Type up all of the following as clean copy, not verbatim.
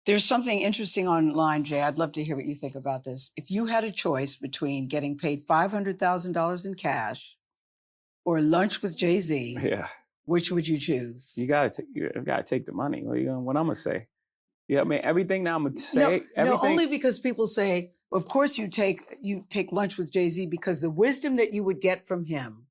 There's something interesting online, Jay. I'd love to hear what you think about this. If you had a choice between getting paid $500,000 in cash or lunch with Jay-Z, Yeah. which would you choose? You gotta take the money. What I'm gonna say? Yeah, I mean everything that I'm gonna say. No, only because people say, of course you take lunch with Jay-Z because the wisdom that you would get from him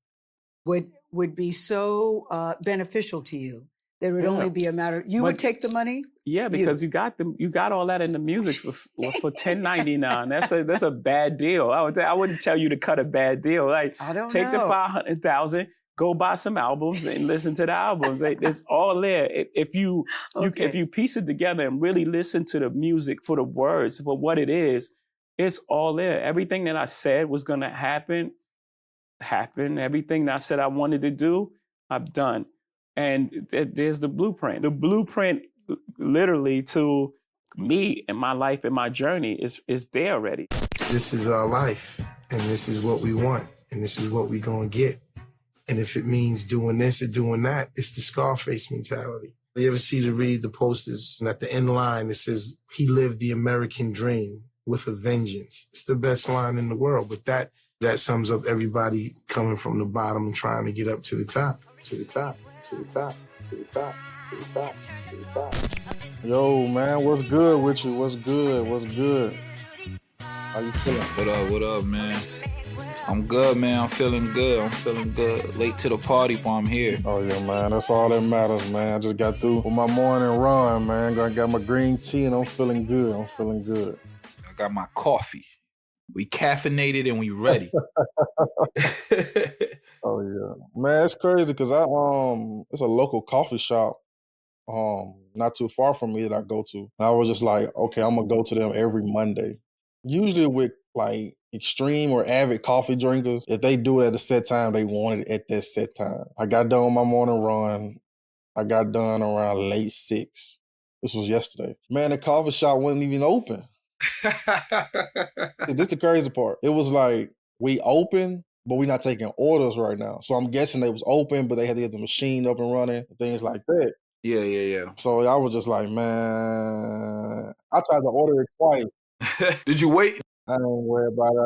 would be so beneficial to you. There would only be a matter. You would take the money. Yeah, because you got all that in the music for $10.99. That's a bad deal. I wouldn't tell you to cut a bad deal. Like I don't take know. the $500,000, go buy some albums and listen to the albums. It's all there. If you piece it together and really listen to the music for the words for what it is, it's all there. Everything that I said was gonna happen. Everything that I said I wanted to do, I've done. And there's the blueprint. The blueprint literally to me and my life and my journey is there already. This is our life, and this is what we want, and this is what we gonna get. And if it means doing this or doing that, it's the Scarface mentality. You ever read the posters, and at the end line it says, "He lived the American dream with a vengeance." It's the best line in the world, but that sums up everybody coming from the bottom and trying to get up to the top, to the top, to the top, to the top, to the top, to the top. Yo, man, what's good with you? What's good? What's good? How you feeling? What up, man? I'm good, man. I'm feeling good. Late to the party, but I'm here. Oh, yeah, man. That's all that matters, man. I just got through with my morning run, man. I got my green tea, and I'm feeling good. I got my coffee. We caffeinated and we ready. Oh, yeah. Man, it's crazy because it's a local coffee shop not too far from me that I go to. And I was just like, okay, I'm going to go to them every Monday. Usually with like extreme or avid coffee drinkers, if they do it at a set time, they want it at that set time. I got done with my morning run. I got done around late 6. This was yesterday. Man, the coffee shop wasn't even open. This is the crazy part. It was like, we open, but we're not taking orders right now. So I'm guessing they was open, but they had to get the machine up and running and things like that. Yeah. So I was just like, man, I tried to order it twice. Did you wait? I don't worry about it.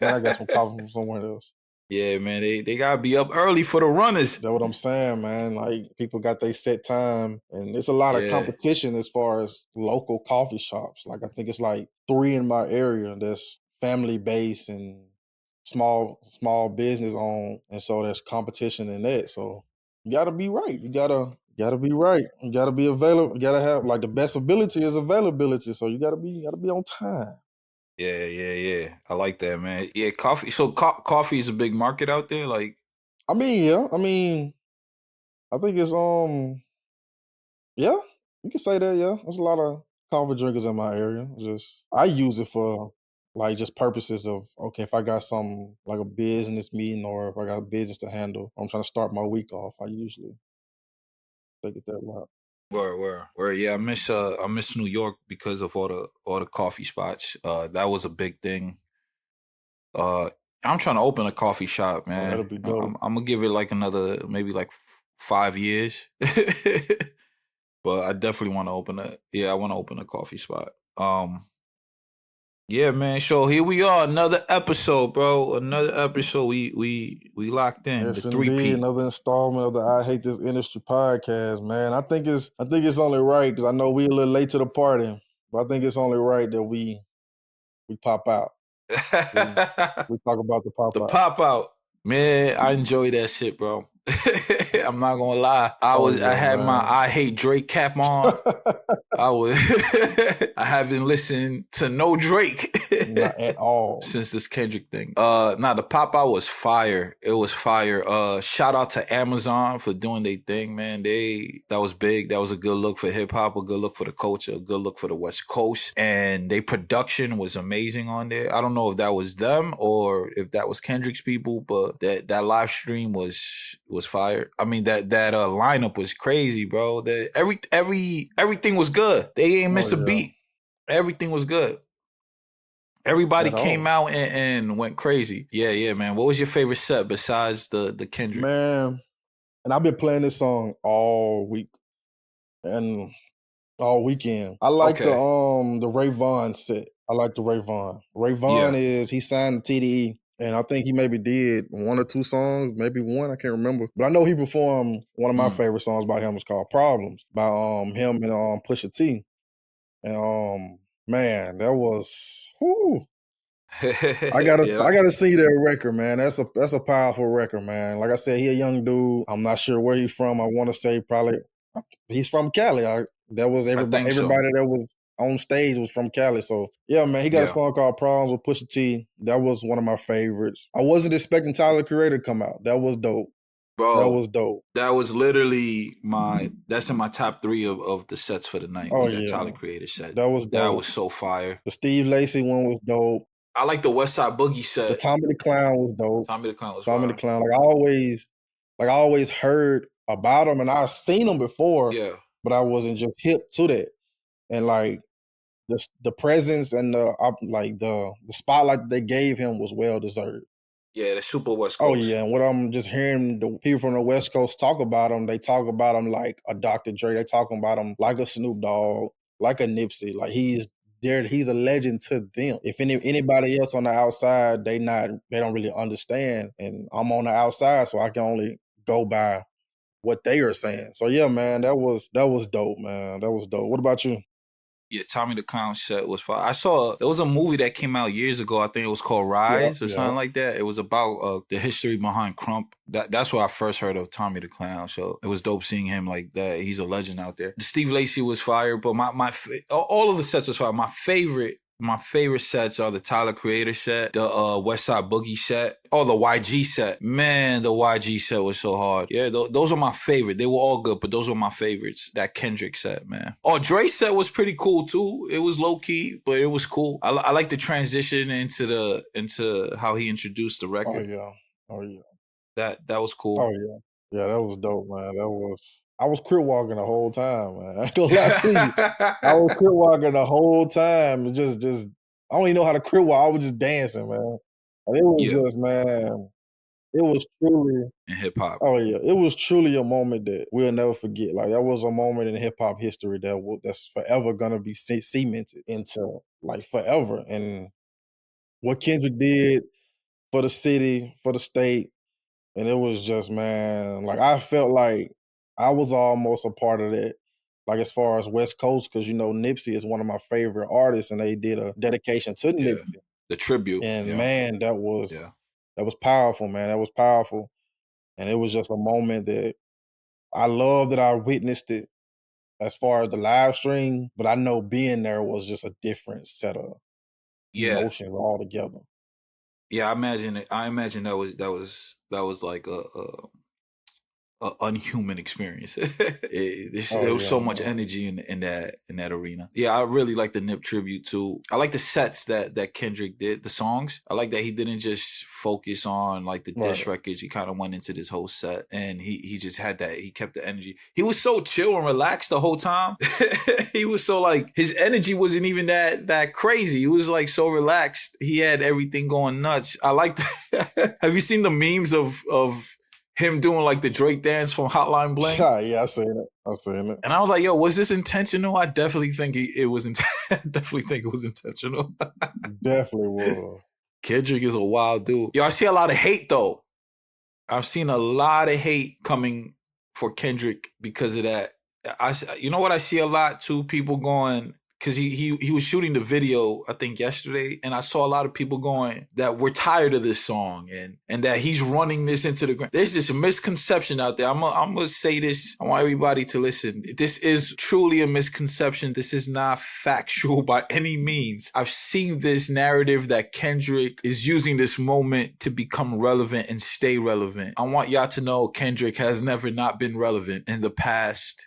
I got some coffee from somewhere else. Yeah, man, they gotta be up early for the runners. That's what I'm saying, man. Like, people got their set time, and there's a lot of competition as far as local coffee shops. Like, I think it's like 3 in my area that's family-based and small business owned, and so there's competition in that. So you gotta be right. You gotta be right. You gotta be available. You gotta have, like, the best ability is availability. So you gotta be on time. Yeah. I like that, man. Yeah, coffee. So coffee is a big market out there. Like, I mean, yeah. I think it's yeah. You can say that. Yeah, there's a lot of coffee drinkers in my area. I use it for like just purposes of, okay, if I got some like a business meeting or if I got a business to handle, I'm trying to start my week off. I usually take it that route. Where yeah, I miss New York because of all the coffee spots. That was a big thing. I'm trying to open a coffee shop, man. That'll be dope. I'm gonna give it like another maybe like 5 years. But I definitely want to open a coffee spot. Yeah, man. So here we are, another episode, bro. Another episode. We locked in. Yes, the indeed. 3P. Another installment of the I Hate This Industry podcast, man. I think it's only right because I know we a little late to the party, but I think it's only right that we pop out. We talk about the pop out. The pop out, man. I enjoy that shit, bro. I'm not gonna lie. I had my I Hate Drake cap on. I haven't listened to no Drake not at all since this Kendrick thing. The pop out was fire. It was fire. Shout out to Amazon for doing their thing, man. That was big. That was a good look for hip hop, a good look for the culture, a good look for the West Coast, and their production was amazing on there. I don't know if that was them or if that was Kendrick's people, but that live stream was fire. I mean, that lineup was crazy, bro. Everything was good. They ain't miss a beat. Everything was good. Everybody came out and went crazy. Yeah, man. What was your favorite set besides the Kendrick? Man, and I've been playing this song all week. And all weekend. I like Okay. the Ray Vaughn set. I like the Ray Vaughn. Ray Vaughn Yeah. he signed to TDE, and I think he maybe did 1 or 2 songs, maybe one, I can't remember. But I know he performed one of my favorite songs by him. It's called Problems by him and Pusha T. And man, that was whoo. I Yeah. gotta see that record, man. That's a powerful record, man. Like I said, he a young dude. I'm not sure where he's from. I want to say probably he's from Cali. That was I think so. everybody that was on stage was from Cali. So yeah, man, he got a Yeah. song called Problems with Pusha T. That was one of my favorites. I wasn't expecting Tyler the Creator to come out. That was dope. Bro, That was dope. that was literally that's in my top 3 of the sets for the night. Oh Was that yeah, Tyler Creator set. that was That dope. was so fire. The Steve Lacy one was dope. I like the West Side Boogie The set. Tommy the Clown was dope. Tommy the Clown was Tommy fire. the Clown. Like I always heard about him, and I've seen him before. Yeah. But I wasn't just hip to that. And like the presence and the spotlight that they gave him was well deserved. Yeah, the Super West Coast. Oh yeah, and what I'm just hearing the people from the West Coast talk about him, they talk about him like a Dr. Dre. They talking about him like a Snoop Dogg, like a Nipsey. Like he's a legend to them. If anybody else on the outside, they don't really understand. And I'm on the outside, so I can only go by what they are saying. So yeah, man, that was dope, man. That was dope. What about you? Yeah, Tommy the Clown set was fire. I saw there was a movie that came out years ago. I think it was called Rise or something like that. It was about the history behind Crump. That's where I first heard of Tommy the Clown. So it was dope seeing him like that. He's a legend out there. Steve Lacy was fire, but all of the sets was fire. My favorite sets are the Tyler Creator set, the West Side Boogie set, or the YG set. Man, the YG set was so hard. Yeah, those are my favorite. They were all good, but those were my favorites. That Kendrick set, man. Oh, Dre set was pretty cool too. It was low key, but it was cool. I like the transition into how he introduced the record. Oh yeah. That was cool. Oh yeah. Yeah, that was dope, man. I was crip walking the whole time, man. I ain't gonna lie to you. I was crip walking the whole time. Just I don't even know how to crip walk. I was just dancing, man. And it was just, man, it was truly in hip hop. Oh yeah, it was truly a moment that we'll never forget. Like that was a moment in hip hop history that's forever gonna be cemented into like forever. And what Kendrick did for the city, for the state, and it was just, man, like I felt like I was almost a part of that. Like as far as West Coast, because Nipsey is one of my favorite artists, and they did a dedication to Nipsey, the tribute. And man, that was powerful, man. That was powerful, and it was just a moment that I love that I witnessed it as far as the live stream. But I know being there was just a different set of emotions altogether. Yeah, I imagine that was like a unhuman experience. There was so much energy in that arena. Yeah, I really like the Nip tribute too. I like the sets that Kendrick did, the songs. I like that he didn't just focus on like the diss records. He kind of went into this whole set, and he just had that. He kept the energy. He was so chill and relaxed the whole time. He was so like his energy wasn't even that crazy. He was like so relaxed. He had everything going nuts. I like that. Have you seen the memes of him doing like the Drake dance from Hotline Bling? Yeah, I seen it. And I was like, yo, was this intentional? I definitely think it was intentional. Definitely was. Kendrick is a wild dude. Yo, I see a lot of hate though. I've seen a lot of hate coming for Kendrick because of that. You know what I see a lot too? People going, because he was shooting the video, I think yesterday, and I saw a lot of people going that we're tired of this song and that he's running this into the ground. There's this misconception out there. I'm gonna say this. I want everybody to listen. This is truly a misconception. This is not factual by any means. I've seen this narrative that Kendrick is using this moment to become relevant and stay relevant. I want y'all to know Kendrick has never not been relevant in the past,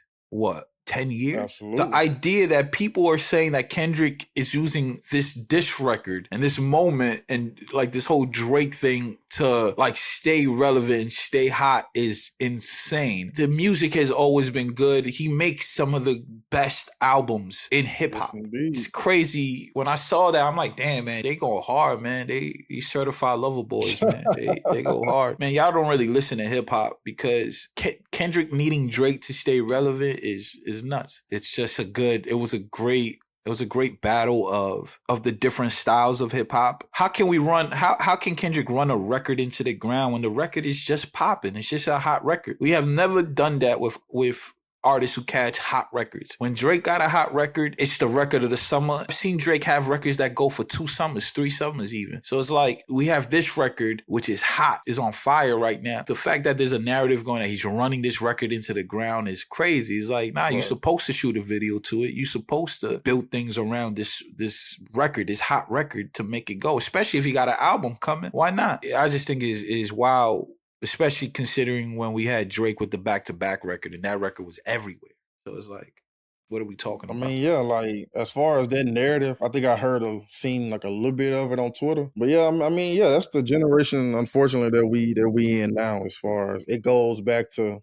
10 years? Absolutely. The idea that people are saying that Kendrick is using this diss record and this moment and like this whole Drake thing to like stay relevant and stay hot is insane. The music has always been good. He makes some of the best albums in hip hop. Yes, it's crazy. When I saw that, I'm like, damn, man, they go hard, man. These certified lover boys, man. They go hard. Man, y'all don't really listen to hip hop because Kendrick needing Drake to stay relevant is is nuts. It's just it was a great battle of the different styles of hip hop. How can Kendrick run a record into the ground when the record is just popping? It's just a hot record. We have never done that with artists who catch hot records. When Drake got a hot record, it's the record of the summer. I've seen Drake have records that go for 2 summers, 3 summers even. So it's like we have this record, which is hot, is on fire right now. The fact that there's a narrative going that he's running this record into the ground is crazy. It's like, nah, you're supposed to shoot a video to it. You're supposed to build things around this record, this hot record to make it go, especially if he got an album coming. Why not? I just think is wild. Especially considering when we had Drake with the back-to-back record, and that record was everywhere. So it's like, what are we talking about? I mean, yeah, like as far as that narrative, I think I seen like a little bit of it on Twitter. But yeah, I mean, yeah, that's the generation, unfortunately, that we in now. As far as it goes back to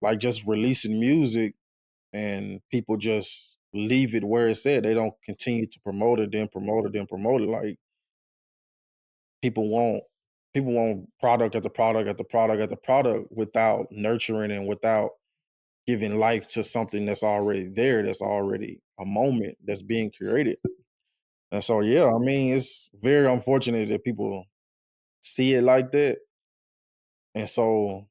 like just releasing music, and people just leave it where it's at. They don't continue to promote it, then promote it, then promote it. Like people want product after product after product after product without nurturing and without giving life to something that's already there, that's already a moment that's being created. And so, yeah, I mean, it's very unfortunate that people see it like that. And so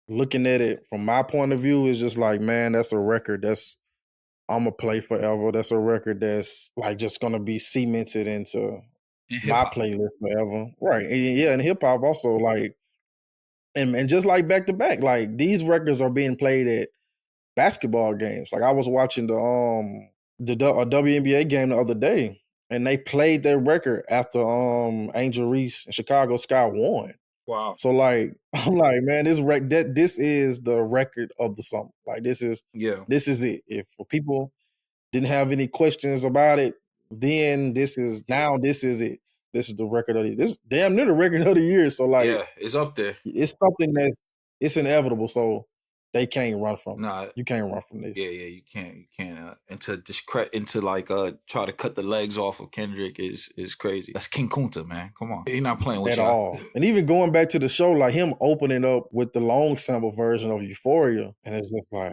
looking at it from my point of view is just like, man, that's a record I'm going to play forever. That's a record that's like just going to be cemented into my playlist forever. Right. And yeah, and hip hop also, like, and just like back to back, like these records are being played at basketball games. Like I was watching a WNBA game the other day, and they played their record after Angel Reese and Chicago Sky won. Wow. So like I'm like, man, this is the record of the summer. Like this is it. If people didn't have any questions about it, then this is it. This is the record of the year. This damn near the record of the year. So like, yeah, it's up there. It's something it's inevitable. So they can't run from. Nah, you can't run from this. Yeah, you can't. And to like try to cut the legs off of Kendrick is crazy. That's King Kunta, man. Come on, he's not playing with at y'all. all. And even going back to the show, like him opening up with the long sample version of Euphoria, and it's just like,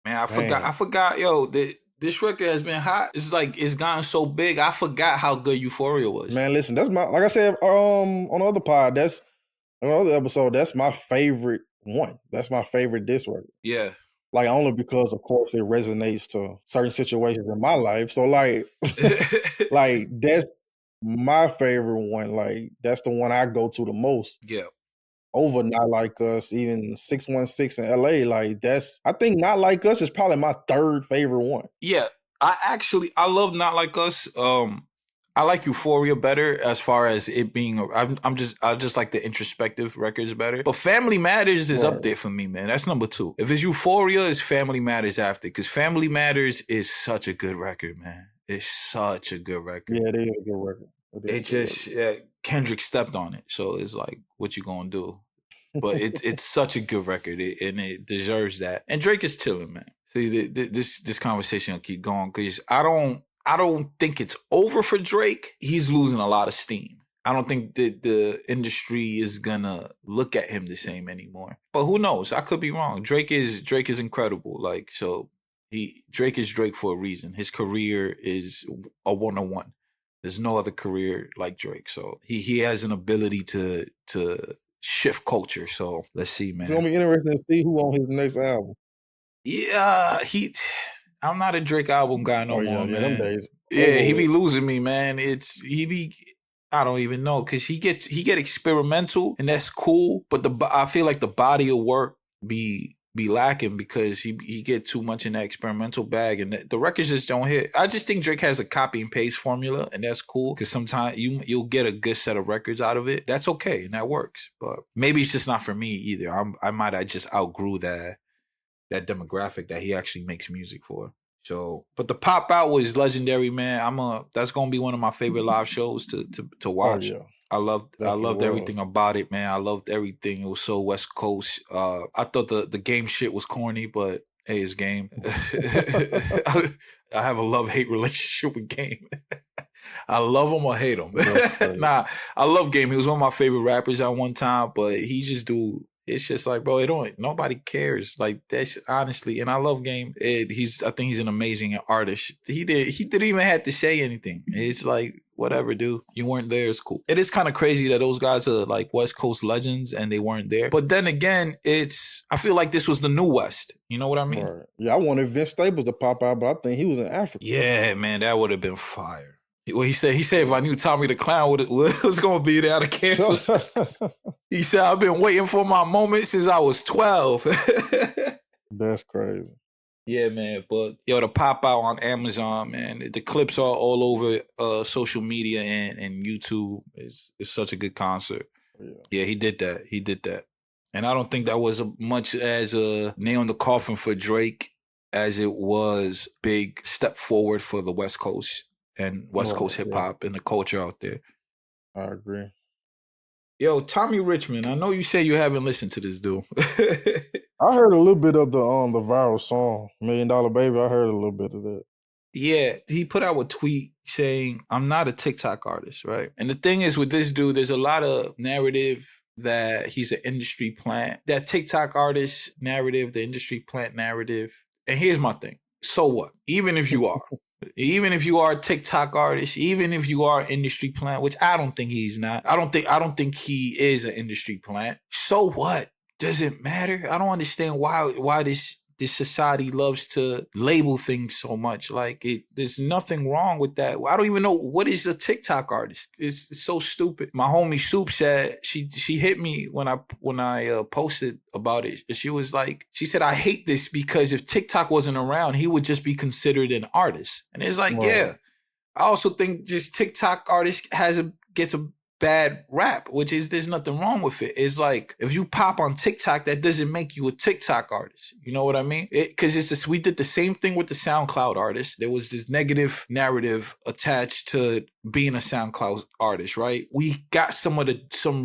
man, I forgot, yo. This record has been hot. It's like it's gotten so big. I forgot how good Euphoria was. Man, listen, that's like I said on the other pod. That's on the other episode. That's my favorite one. That's my favorite diss record. Yeah. Like only because, of course, it resonates to certain situations in my life. So like, like that's my favorite one. Like that's the one I go to the most. Yeah. Over Not Like Us, even 616 in LA. Like I think Not Like Us is probably my third favorite one. Yeah. I love Not Like Us. I like Euphoria better as far as it being. I just like the introspective records better. But Family Matters is up there for me, man. That's number 2. If it's Euphoria, it's Family Matters after, because Family Matters is such a good record, man. It's such a good record. Yeah, it is a good record. Kendrick stepped on it, so it's like, what you gonna do? But it's such a good record, and it deserves that. And Drake is chilling, man. See, this conversation will keep going because I don't think it's over for Drake. He's losing a lot of steam. I don't think that the industry is gonna look at him the same anymore. But who knows? I could be wrong. Drake is incredible. Like, so Drake is Drake for a reason. His career is a 101. There's no other career like Drake. So he has an ability to shift culture. So let's see, man. It's gonna be interesting to see who on his next album. Yeah, I'm not a Drake album guy no more, man. Them days. Yeah, he be losing me, man. I don't even know, because he get experimental, and that's cool. But I feel like the body of work be lacking because he get too much in that experimental bag, and the records just don't hit. I just think Drake has a copy and paste formula, and that's cool because sometimes you'll get a good set of records out of it. That's okay, and that works. But maybe it's just not for me either. I just outgrew that demographic that he actually makes music for. So, but the pop out was legendary, man. That's gonna be one of my favorite live shows to watch. Oh, yeah. I loved everything about it, man. I loved everything. It was so West Coast. I thought the game shit was corny, but hey, it's Game. I have a love-hate relationship with Game. I love him or hate him. Nah, I love Game. He was one of my favorite rappers at one time, but he just do It's just like, bro, nobody cares. Like that's honestly, and I love Game. I think he's an amazing artist. He didn't even have to say anything. It's like, whatever, dude. You weren't there. It's cool. It is kind of crazy that those guys are like West Coast legends and they weren't there. But then again, I feel like this was the new West. You know what I mean? Right. Yeah, I wanted Vince Staples to pop out, but I think he was in Africa. Yeah, man, that would have been fire. Well, he said if I knew Tommy the Clown was going to be there, I'd have canceled. He said, I've been waiting for my moment since I was 12. That's crazy. Yeah, man. But the pop out on Amazon, man. The clips are all over social media and YouTube. It's such a good concert. Yeah, he did that. And I don't think that was much as a nail in the coffin for Drake as it was big step forward for the West Coast and West Coast hip hop and the culture out there. I agree. Yo, Tommy Richmond, I know you say you haven't listened to this dude. I heard a little bit of the viral song, $1 Million Baby. I heard a little bit of that. Yeah, he put out a tweet saying, I'm not a TikTok artist, right? And the thing is with this dude, there's a lot of narrative that he's an industry plant. That TikTok artist narrative, the industry plant narrative. And here's my thing. So what? Even if you are a TikTok artist, even if you are an industry plant, which I don't think he's not. I don't think he is an industry plant. So what? Does it matter? I don't understand why this society loves to label things so much. Like there's nothing wrong with that. I don't even know what is a TikTok artist. It's so stupid. My homie Soup said she hit me when I posted about it. She said, I hate this because if TikTok wasn't around, he would just be considered an artist. And it's like, yeah. I also think just TikTok artist gets a bad rap, which is there's nothing wrong with it. It's like if you pop on TikTok, that doesn't make you a TikTok artist. You know what I mean? Because we did the same thing with the SoundCloud artist. There was this negative narrative attached to being a SoundCloud artist, right? We got some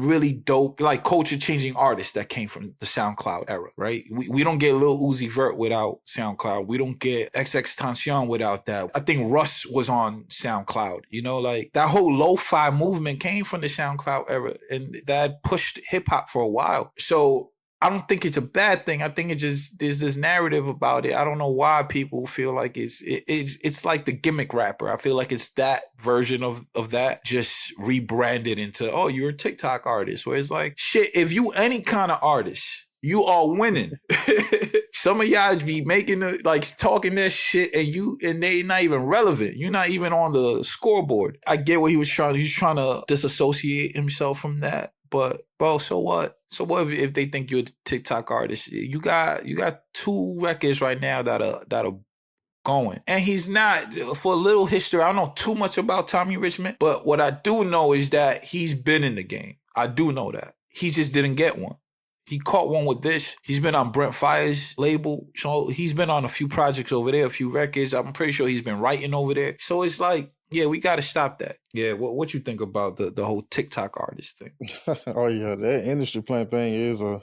really dope, like culture changing artists that came from the SoundCloud era, right? We don't get Lil Uzi Vert without SoundCloud. We don't get XXXTentacion without that. I think Russ was on SoundCloud. You know, like that whole lo-fi movement came from the SoundCloud era, and that pushed hip hop for a while. So I don't think it's a bad thing. I think there's this narrative about it. I don't know why people feel like it's like the gimmick rapper. I feel like it's that version of that just rebranded into, oh, you're a TikTok artist. Where it's like, shit, if you any kind of artist, you are winning. Some of y'all be making talking that shit and they not even relevant. You're not even on the scoreboard. I get what he was trying to disassociate himself from that. But bro, so what? So what if they think you're a TikTok artist? You got 2 records right now that are going. And he's not, for a little history, I don't know too much about Tommy Richmond, but what I do know is that he's been in the game. I do know that. He just didn't get one. He caught one with this. He's been on Brent Fire's label. So he's been on a few projects over there, a few records. I'm pretty sure he's been writing over there. So it's like, yeah, we got to stop that. Yeah, what you think about the whole TikTok artist thing? Oh yeah, that industry plant thing is a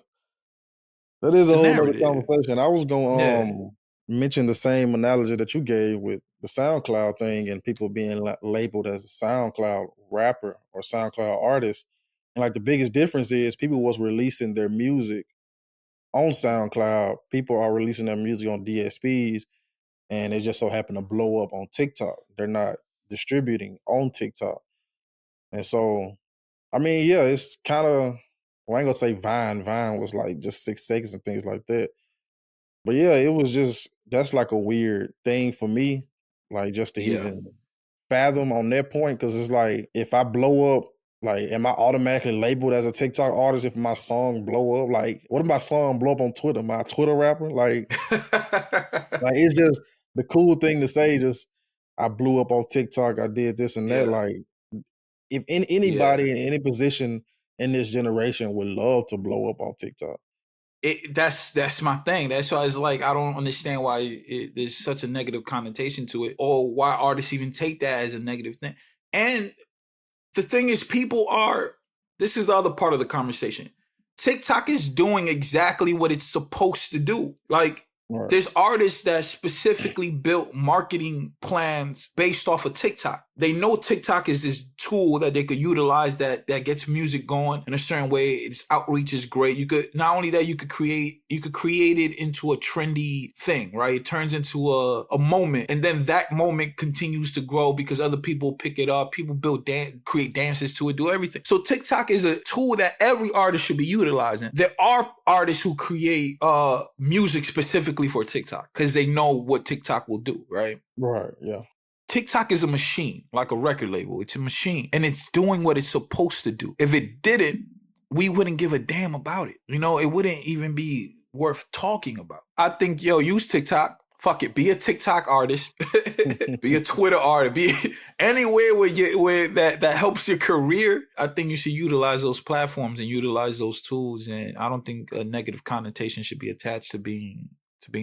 whole other conversation. I was gonna mention the same analogy that you gave with the SoundCloud thing and people being labeled as a SoundCloud rapper or SoundCloud artist. And like the biggest difference is people was releasing their music on SoundCloud. People are releasing their music on DSPs, and it just so happened to blow up on TikTok. They're not distributing on TikTok. And so, I mean, yeah, it's kind of, well, I ain't gonna say Vine. Vine was like just 6 seconds and things like that. But yeah, it was just, that's like a weird thing for me, like just to even fathom on that point. Cause it's like, if I blow up, like, am I automatically labeled as a TikTok artist if my song blow up? Like, what if my song blow up on Twitter? Am I a Twitter rapper? Like, it's just the cool thing to say, just, I blew up on TikTok, I did this and that. Like, if anybody in any position in this generation would love to blow up on TikTok. That's my thing. That's why it's like, I don't understand why there's such a negative connotation to it, or why artists even take that as a negative thing. And the thing is, this is the other part of the conversation. TikTok is doing exactly what it's supposed to do. Like, there's artists that specifically built marketing plans based off of TikTok. They know TikTok is this tool that they could utilize that gets music going in a certain way. Its outreach is great. You could, not only that, you could create it into a trendy thing, right? It turns into a moment, and then that moment continues to grow because other people pick it up. People create dances to it, do everything. So TikTok is a tool that every artist should be utilizing. There are artists who create music specifically for TikTok because they know what TikTok will do, right? Right, yeah. TikTok is a machine, like a record label. It's a machine, and it's doing what it's supposed to do. If it didn't, we wouldn't give a damn about it. You know, it wouldn't even be worth talking about. I think, use TikTok. Fuck it. Be a TikTok artist. Be a Twitter artist. Be anywhere where that helps your career. I think you should utilize those platforms and utilize those tools. And I don't think a negative connotation should be attached to being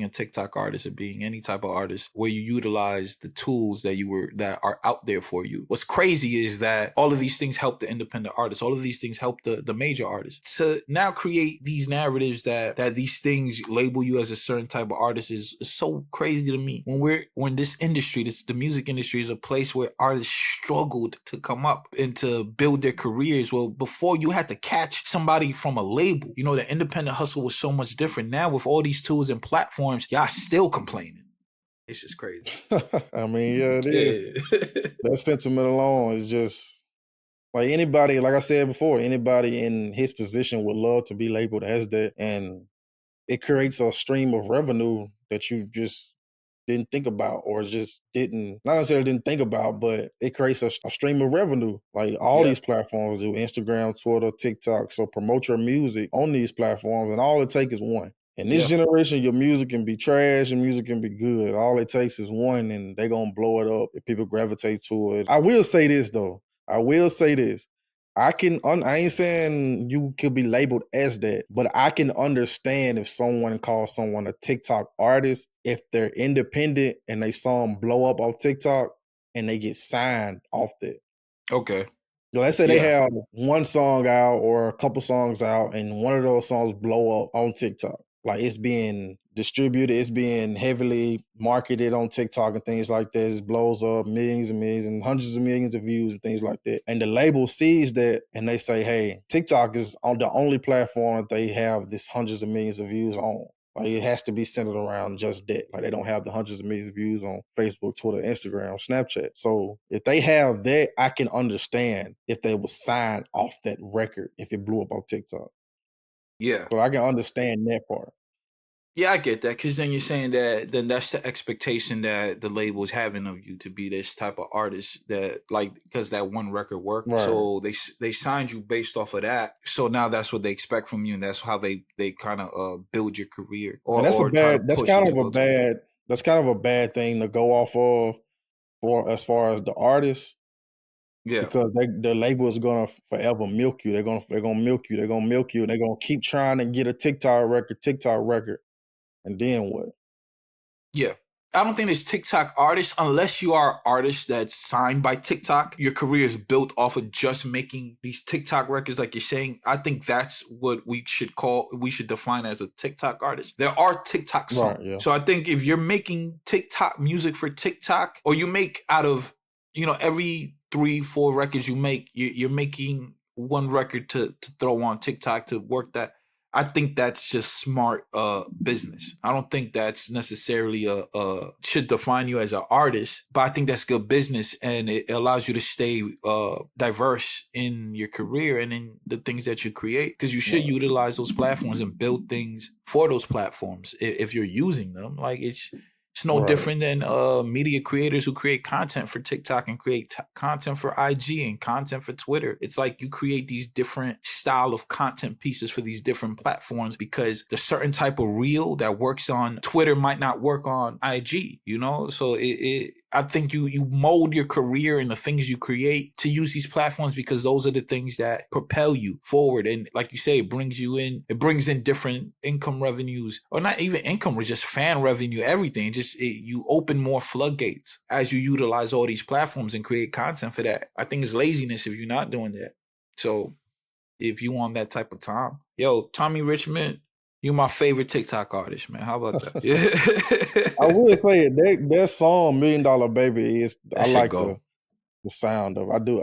a TikTok artist or being any type of artist where you utilize the tools that are out there for you. What's crazy is that all of these things help the independent artists. All of these things help the major artists to now create these narratives that these things label you as a certain type of artist is so crazy to me. When this industry, the music industry, is a place where artists struggled to come up and to build their careers. Well, before you had to catch somebody from a label. You know, the independent hustle was so much different. Now with all these tools and platforms, y'all still complaining. It's just crazy. I mean, yeah, it is. That sentiment alone is just like anybody, like I said before, anybody in his position would love to be labeled as that. And it creates a stream of revenue that you just didn't think about, or just not necessarily didn't think about, but it creates a stream of revenue. Like all these platforms do, Instagram, Twitter, TikTok. So promote your music on these platforms, and all it takes is one. In this generation, your music can be trash, your music can be good. All it takes is one, and they're going to blow it up if people gravitate to it. I will say this, though. I ain't saying you could be labeled as that, but I can understand if someone calls someone a TikTok artist, if they're independent and they song blow up off TikTok and they get signed off that. Okay. Let's say they have one song out or a couple songs out, and one of those songs blow up on TikTok. Like, it's being distributed, it's being heavily marketed on TikTok and things like that. It blows up millions and millions and hundreds of millions of views and things like that. And the label sees that and they say, hey, TikTok is on the only platform that they have this hundreds of millions of views on. Like, it has to be centered around just that. Like, they don't have the hundreds of millions of views on Facebook, Twitter, Instagram, Snapchat. So if they have that, I can understand if they were signed off that record if it blew up on TikTok. Yeah. So I can understand that part. Yeah, I get that, because then you're saying that then that's the expectation that the label's having of you to be this type of artist that, like, because that one record worked. Right. So they signed you based off of that. So now that's what they expect from you, and that's how they kind of build your career. That's kind of a bad thing to go off of for as far as the artist. Yeah, because the label is gonna forever milk you. They're gonna milk you. They're gonna milk you, and they're gonna keep trying to get a TikTok record. And then what? Yeah. I don't think there's TikTok artists unless you are an artist that's signed by TikTok. Your career is built off of just making these TikTok records, like you're saying. I think that's what we should define as a TikTok artist. There are TikTok songs. Right, yeah. So I think if you're making TikTok music for TikTok, or you make out of, every 3-4 records you make, you're making one record to throw on TikTok to work that. I think that's just smart business. I don't think that's necessarily should define you as an artist, but I think that's good business, and it allows you to stay diverse in your career and in the things that you create, because you should utilize those platforms and build things for those platforms if you're using them. Like, it's no different than media creators who create content for TikTok and create content for IG and content for Twitter. It's like you create these different style of content pieces for these different platforms, because the certain type of reel that works on Twitter might not work on IG, So I think you mold your career and the things you create to use these platforms, because those are the things that propel you forward. And like you say, it brings in different income revenues, or not even income, or just fan revenue, everything. You open more floodgates as you utilize all these platforms and create content for that. I think it's laziness if you're not doing that. So if you want that type of time, Tommy Richmond, you're my favorite TikTok artist, man. How about that? I would say that song $1 Million Baby is, I like the sound of. I do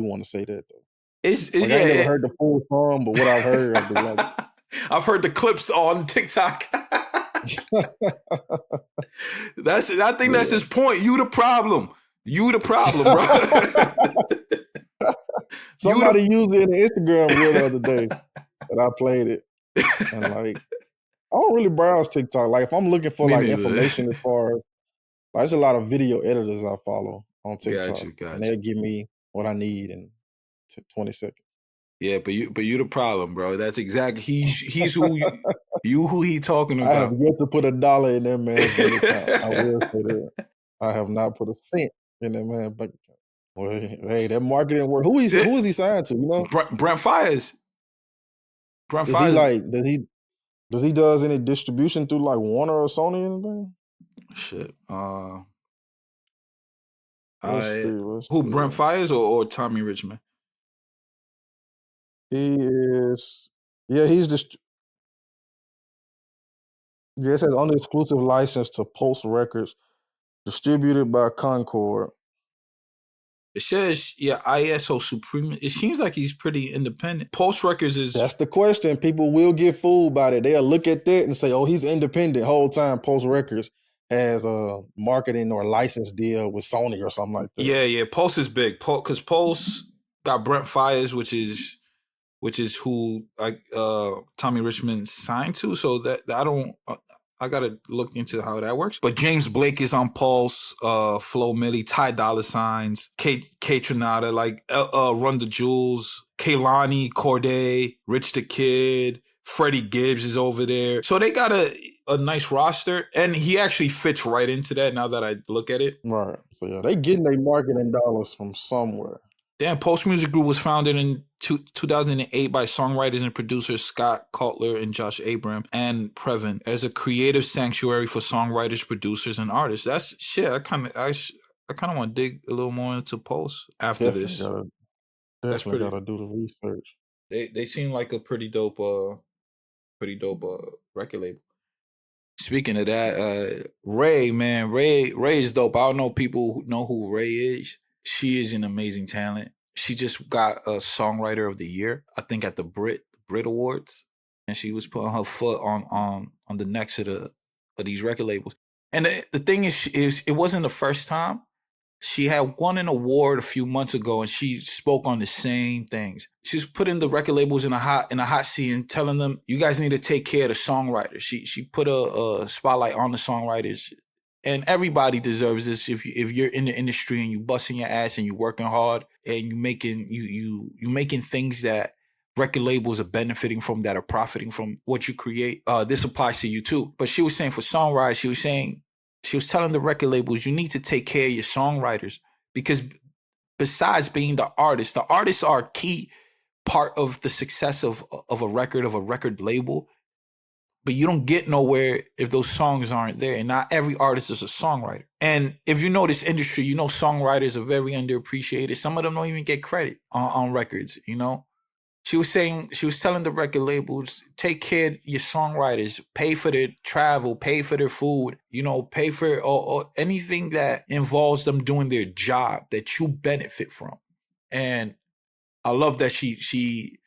want to say that though. It's Like I ain't never heard the full song, but what I've heard, I do like it. I've heard the clips on TikTok. I think that's his point. You the problem. You the problem, bro. Somebody used it in the Instagram reel the other day, and I played it. And like, I don't really browse TikTok. Like, if I'm looking for Me like neither. information as far as, like, there's a lot of video editors I follow on TikTok, Got and you. they'll give me what I need in 20 seconds. Yeah, but you the problem, bro. That's exactly he's who who he talking I have about. yet to put $1 in that man's bank account. I will say that. I have not put a cent in that man's bank account. Well, hey, that marketing work. Who is he signed to? You know, Brent Fires. Brent is he Fires. like does he does any distribution through like Warner or Sony or anything? Shit. Let's see. Who Brent Fires or Tommy Richmond? He is. Yeah, he's just. Yeah, it says under exclusive license to Pulse Records, distributed by Concord. It says, yeah, ISO Supreme. It seems like he's pretty independent. Pulse Records is. That's the question. People will get fooled by it. They'll look at that and say, "Oh, he's independent." Whole time, Pulse Records has a marketing or license deal with Sony or something like that. Yeah. Pulse is big. Because Pulse got Brent Fires, which is who Tommy Richmond signed to. So that I don't. I gotta look into how that works. But James Blake is on Pulse, Flo Milli, Ty Dolla Signs, K Trinata, like Run the Jewels, Kaylani, Corday, Rich the Kid, Freddie Gibbs is over there. So they got a nice roster, and he actually fits right into that now that I look at it. Right. So yeah, they getting their marketing dollars from somewhere. Damn, Pulse Music Group was founded in 2008 by songwriters and producers Scott Cutler and Josh Abram and Previn as a creative sanctuary for songwriters, producers, and artists. That's shit. I kind of want to dig a little more into Pulse after this. Definitely gotta do the research. They seem like a pretty dope record label. Speaking of that, Ray is dope. I don't know people who know who Ray is. She is an amazing talent. She just got a Songwriter of the Year, I think, at the Brit Awards, and she was putting her foot on the necks of these record labels. And the thing is, it wasn't the first time. She had won an award a few months ago, and she spoke on the same things. She was putting the record labels in a hot seat and telling them, "You guys need to take care of the songwriters." She put a spotlight on the songwriters. And everybody deserves this. If you're in the industry and you busting your ass and you working hard and you making things that record labels are benefiting from, that are profiting from what you create, this applies to you too. But she was saying for songwriters, she was telling the record labels, you need to take care of your songwriters, because besides being the artists are a key part of the success of a record label. But you don't get nowhere if those songs aren't there. And not every artist is a songwriter. And if you know this industry, you know songwriters are very underappreciated. Some of them don't even get credit on records, you know? She was telling the record labels, take care of your songwriters, pay for their travel, pay for their food, you know, pay for or anything that involves them doing their job that you benefit from. And I love that she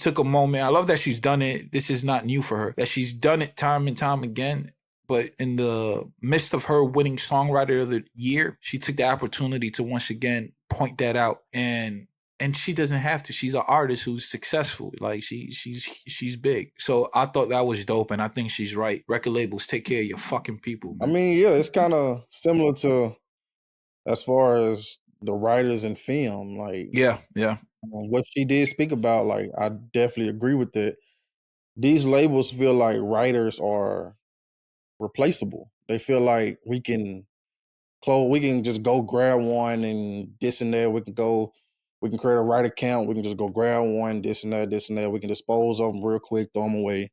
took a moment. I love that she's done it. This is not new for her, that she's done it time and time again. But in the midst of her winning Songwriter of the Year, she took the opportunity to once again point that out. And she doesn't have to. She's an artist who's successful. Like she's big. So I thought that was dope, and I think she's right. Record labels, take care of your fucking people, man. I mean, yeah, it's kind of similar to as far as the writers in film. Like, yeah. What she did speak about, like, I definitely agree with it. These labels feel like writers are replaceable. They feel like we can just go grab one and this and that. We can create a writer account. We can just go grab one, this and that. We can dispose of them real quick, throw them away,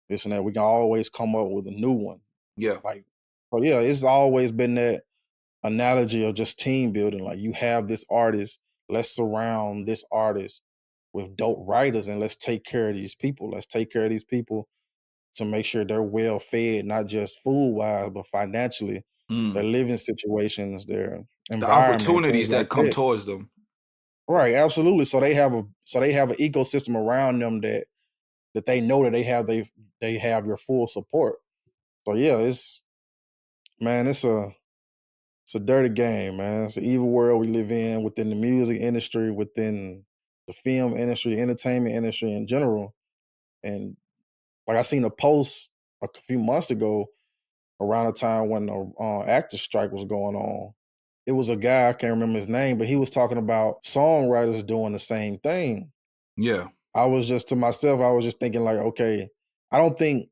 this and that. We can always come up with a new one. Yeah. Like, but yeah, it's always been that analogy of just team building. Like, you have this artist, let's surround this artist with dope writers and let's take care of these people. Let's take care of these people to make sure they're well fed, not just food wise, but financially. their living situations, their The environment, opportunities things that like come that. towards them. Right, absolutely. So they have an ecosystem around them that they know that they have your full support. So yeah, it's a dirty game, man. It's an evil world we live in within the music industry, within the film industry, entertainment industry in general. And like I seen a post a few months ago around the time when the actor strike was going on. It was a guy, I can't remember his name, but he was talking about songwriters doing the same thing. Yeah. I was just thinking like, okay, I don't think,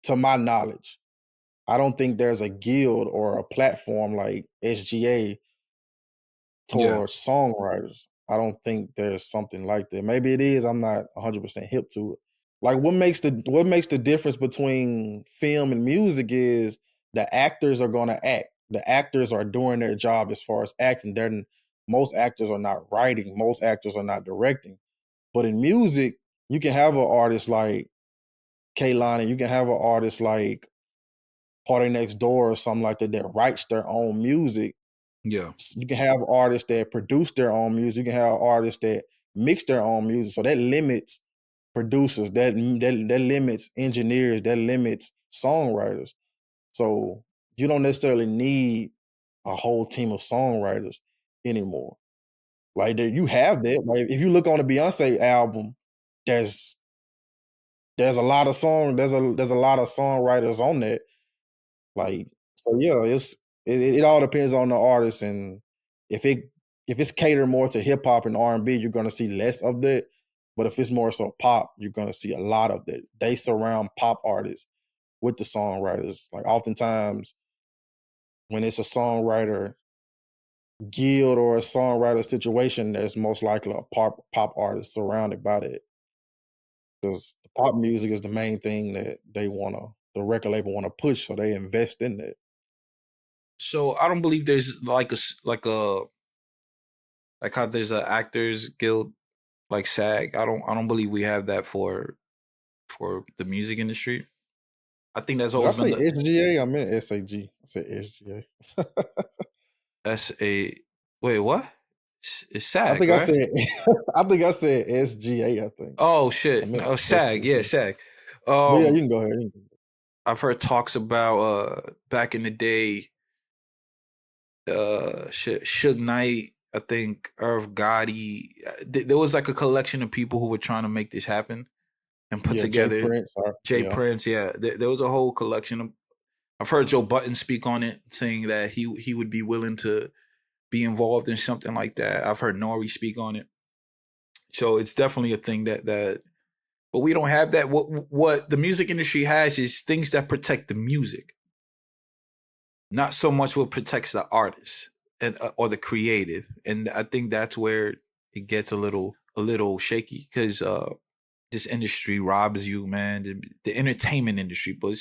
to my knowledge, I don't think there's a guild or a platform like SGA Yeah. towards songwriters. I don't think there's something like that. Maybe it is. I'm not 100% hip to it. Like what makes the difference between film and music is the actors are going to act. The actors are doing their job as far as acting. Most actors are not writing. Most actors are not directing. But in music, you can have an artist like Kaylani. You can have an artist like Party Next Door or something like that writes their own music. Yeah. You can have artists that produce their own music. You can have artists that mix their own music. So that limits producers. That limits engineers. That limits songwriters. So you don't necessarily need a whole team of songwriters anymore. Like you have that. Like if you look on the Beyonce album, there's a lot of there's a lot of songwriters on that. Like, so yeah, it all depends on the artist, and if it's catered more to hip hop and R&B, you're gonna see less of that. But if it's more so pop, you're gonna see a lot of that. They surround pop artists with the songwriters. Like oftentimes when it's a songwriter guild or a songwriter situation, there's most likely a pop artist surrounded by that. Because the pop music is the main thing that the record label wanna push, so they invest in that. So I don't believe there's like how there's a actors guild like SAG. I don't believe we have that for the music industry. I think that's Did I always been say the SGA? I meant SAG. I said SGA. SA. Wait, what? It's I SAG, think I right? said I think I said SGA, I think. Oh I shit! meant No, SAG. Yeah, SAG. SAG. But yeah, you can go ahead. I've heard talks about back in the day, Suge Knight, I think Irv Gotti. There was like a collection of people who were trying to make this happen and put Yeah, Jay together. Prince. Jay Yeah. Prince, yeah. There was a whole collection of. I've heard Joe Budden speak on it, saying that he would be willing to be involved in something like that. I've heard Nori speak on it, so it's definitely a thing that. But we don't have that. What the music industry has is things that protect the music, not so much what protects the artist and or the creative. And I think that's where it gets a little shaky because this industry robs you, man. The entertainment industry, but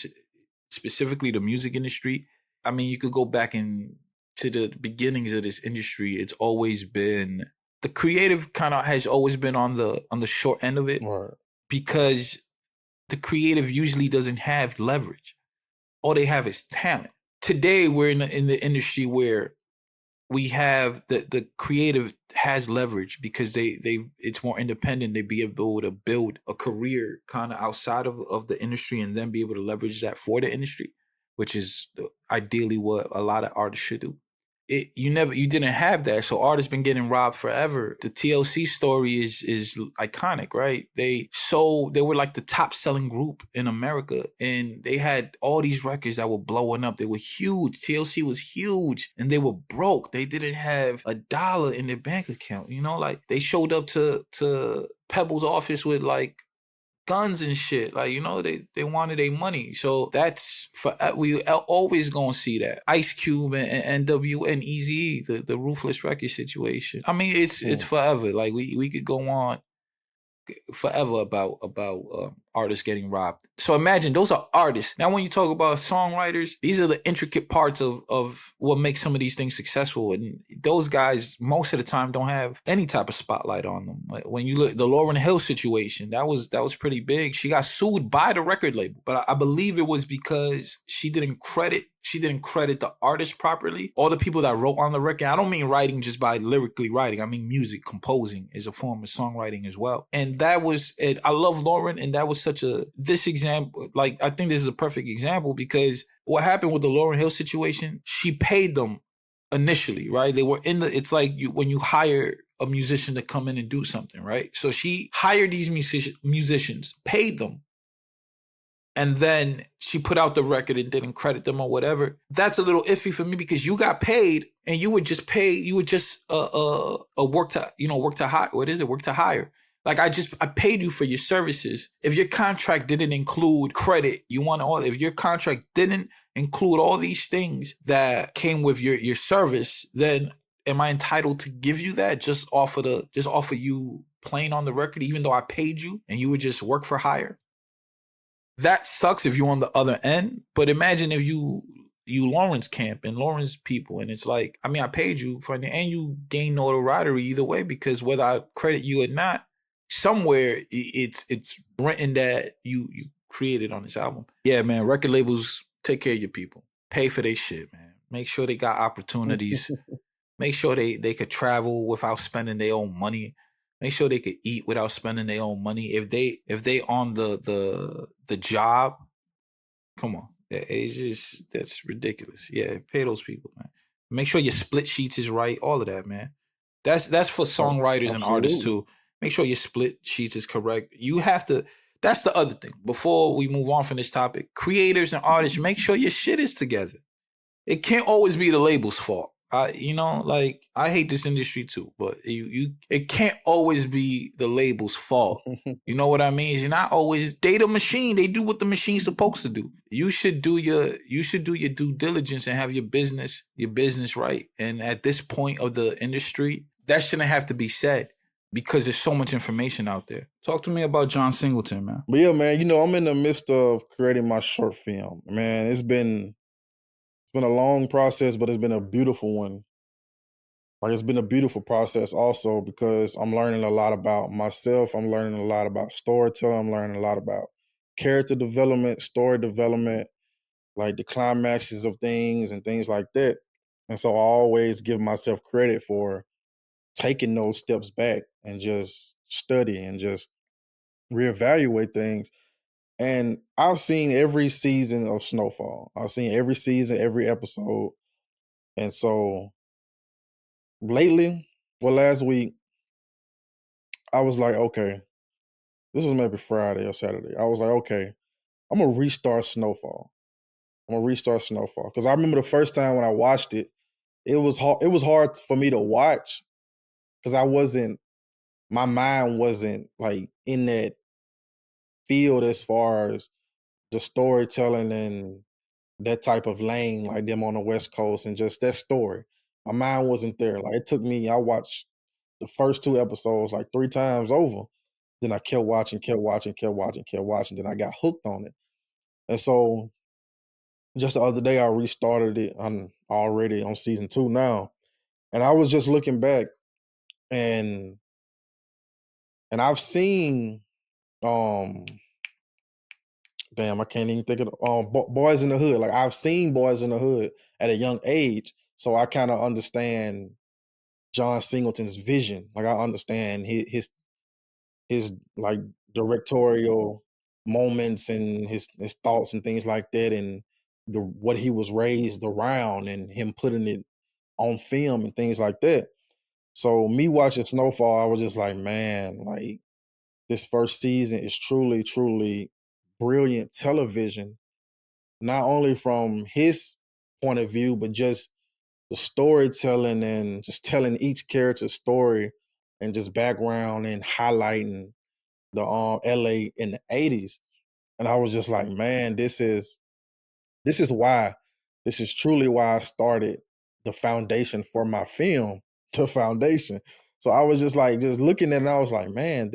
specifically the music industry. I mean, you could go back to the beginnings of this industry. It's always been the creative kind of has always been on the short end of it. Right. Because the creative usually doesn't have leverage. All they have is talent. Today, we're in the industry where we have the creative has leverage because it's more independent. They be able to build a career kind of outside of the industry and then be able to leverage that for the industry, which is ideally what a lot of artists should do. You didn't have that, so artists been getting robbed forever. The TLC story is iconic, right? They were like the top selling group in America, and they had all these records that were blowing up. They were huge. TLC was huge, and they were broke. They didn't have $1 in their bank account. You know, like they showed up to Pebble's office with like guns and shit. Like, you know, they wanted their money. So that's we always gonna see that. Ice Cube and NW and Eazy, the Ruthless Record situation. I mean, it's forever. Like we could go on forever about artists getting robbed. So imagine those are artists. Now, when you talk about songwriters, these are the intricate parts of what makes some of these things successful. And those guys, most of the time, don't have any type of spotlight on them. Like when you look, the Lauryn Hill situation, that was pretty big. She got sued by the record label, but I believe it was because she didn't credit the artist properly, all the people that wrote on the record. I don't mean writing just by lyrically writing. I mean music, composing is a form of songwriting as well. And that was it. I love Lauryn, and that was this example. Like, I think this is a perfect example, because what happened with the Lauryn Hill situation, she paid them initially, right? They were it's like when you hire a musician to come in and do something, right? So she hired these musicians, paid them, and then she put out the record and didn't credit them or whatever. That's a little iffy for me, because you got paid and you would just work to hire. Like, I paid you for your services. If your contract didn't include credit, if your contract didn't include all these things that came with your service, then am I entitled to give you that just offer you playing on the record, even though I paid you and you would just work for hire? That sucks if you're on the other end. But imagine if you Lauren's camp and Lauren's people, and it's like, I mean, I paid you for it, and you gain notoriety either way, because whether I credit you or not, somewhere it's written that you created on this album. Yeah, man, record labels, take care of your people. Pay for their shit, man. Make sure they got opportunities. Make sure they could travel without spending their own money. Make sure they could eat without spending their own money. If they on the job, come on, that's ridiculous. Yeah, pay those people, man. Make sure your split sheets is right. All of that, man. That's for songwriters and artists too. Make sure your split sheets is correct. You have to. That's the other thing. Before we move on from this topic, creators and artists, make sure your shit is together. It can't always be the label's fault. I hate this industry too, but it can't always be the label's fault. You know what I mean? You're not always data machine. They do what the machine's supposed to do. You should do your due diligence and have your business right. And at this point of the industry, that shouldn't have to be said, because there's so much information out there. Talk to me about John Singleton, man. But yeah, man, I'm in the midst of creating my short film. Man, it's been a long process, but it's been a beautiful one. Like, it's been a beautiful process also, because I'm learning a lot about myself. I'm learning a lot about storytelling. I'm learning a lot about character development, story development, like the climaxes of things and things like that. And so I always give myself credit for taking those steps back and just study and just reevaluate things. And I've seen every season of Snowfall. I've seen every season, every episode. And so last week, I was like, okay, this was maybe Friday or Saturday. I was like, okay, I'm going to restart Snowfall. Because I remember the first time when I watched it, it was hard for me to watch, because my mind wasn't like in that field as far as the storytelling and that type of lane, like them on the West Coast and just that story. My mind wasn't there. Like, it took me, I watched the first 2 episodes like 3 times over. Then I kept watching. Then I got hooked on it. And so just the other day, I restarted it. I'm already on season 2 now. And I was just looking back, and I've seen, I can't even think of Boys in the Hood. Like, I've seen Boys in the Hood at a young age, so I kind of understand John Singleton's vision. Like, I understand his like directorial moments and his thoughts and things like that, and what he was raised around, and him putting it on film and things like that. So me watching Snowfall, I was just like, man, like, this first season is truly, truly brilliant television, not only from his point of view, but just the storytelling and just telling each character's story and just background and highlighting the LA in the 80s. And I was just like, man, this is truly why I started the foundation for my film, The Foundation. So I was just looking at it, and I was like, man,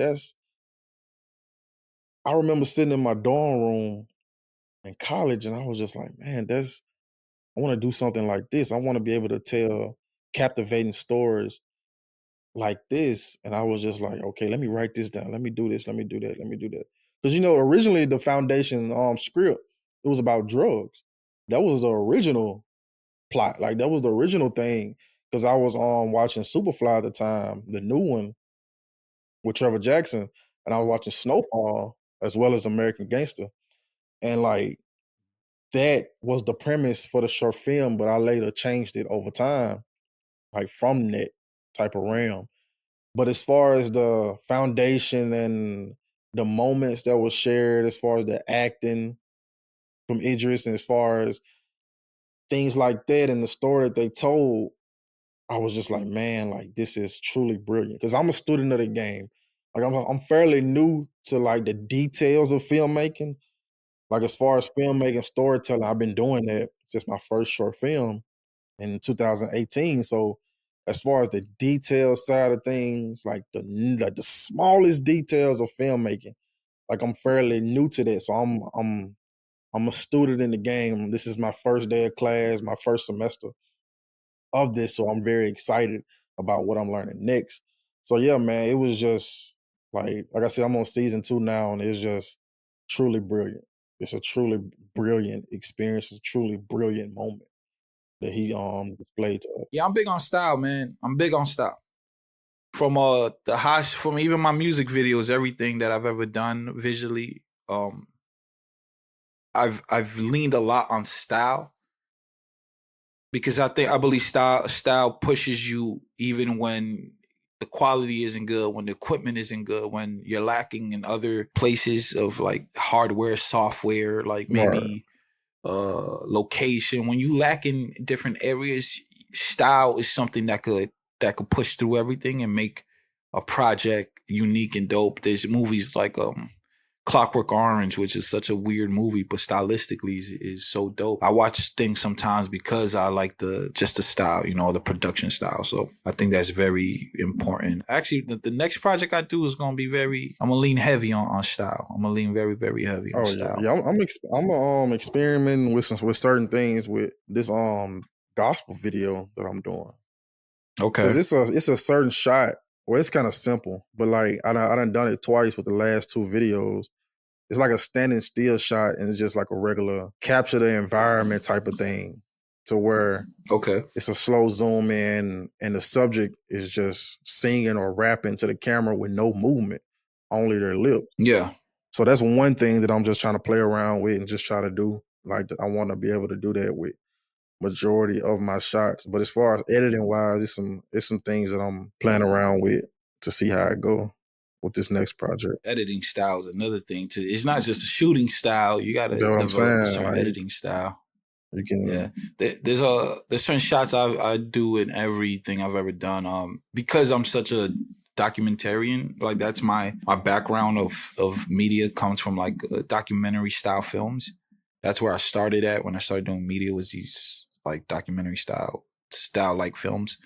I remember sitting in my dorm room in college, and I was just like, man, I want to do something like this. I want to be able to tell captivating stories like this. And I was just like, okay, let me write this down. Let me do this. Let me do that. Let me do that. Because originally the foundation script, it was about drugs. That was the original plot. Like that was the original thing. Because I was watching Superfly at the time, the new one with Trevor Jackson, and I was watching Snowfall as well as American Gangster. And like that was the premise for the short film, but I later changed it over time, like from that type of realm. But as far as the foundation and the moments that were shared, as far as the acting from Idris, and as far as things like that and the story that they told, I was just like, man, like this is truly brilliant. Because I'm a student of the game. Like I'm fairly new to like the details of filmmaking. Like as far as filmmaking, storytelling, I've been doing that since my first short film in 2018. So as far as the detail side of things, like the smallest details of filmmaking, like I'm fairly new to that. So I'm a student in the game. This is my first day of class, my first semester of this. So I'm very excited about what I'm learning next. So yeah, man, it was just like I said, I'm on season 2 now, and it's just truly brilliant. It's a truly brilliant experience, a truly brilliant moment that he displayed to us. Yeah, I'm big on style, man. I'm big on style. From from even my music videos, everything that I've ever done visually, I've leaned a lot on style, because I believe style pushes you even when the quality isn't good, when the equipment isn't good, when you're lacking in other places of like hardware, software, like Right. maybe location. When you lack in different areas, style is something that could push through everything and make a project unique and dope. There's movies like Clockwork Orange, which is such a weird movie, but stylistically is so dope. I watch things sometimes because I like the style, the production style. So I think that's very important. Actually, the next project I do is going to be I'm going to lean heavy on style. I'm going to lean very, very heavy on Oh yeah, style. yeah. I'm experimenting with certain things with this gospel video that I'm doing. Okay. Because it's a certain shot. Well, it's kind of simple, but like I done done it twice with the last 2 videos. It's like a standing still shot, and it's just like a regular capture the environment type of thing, to where Okay. it's a slow zoom in, and the subject is just singing or rapping to the camera with no movement, only their lips. Yeah. So that's one thing that I'm just trying to play around with and just try to do. Like I want to be able to do that with majority of my shots. But as far as editing wise, it's some things that I'm playing around with to see how it go with this next project. Editing style is another thing too. It's not just a shooting style. You got to That's what I'm develop a saying. certain Like editing style. you can, Yeah, there's certain shots I do in everything I've ever done. Because I'm such a documentarian, like that's my background of media comes from like documentary style films. That's where I started at when I started doing media, was these like documentary style like films.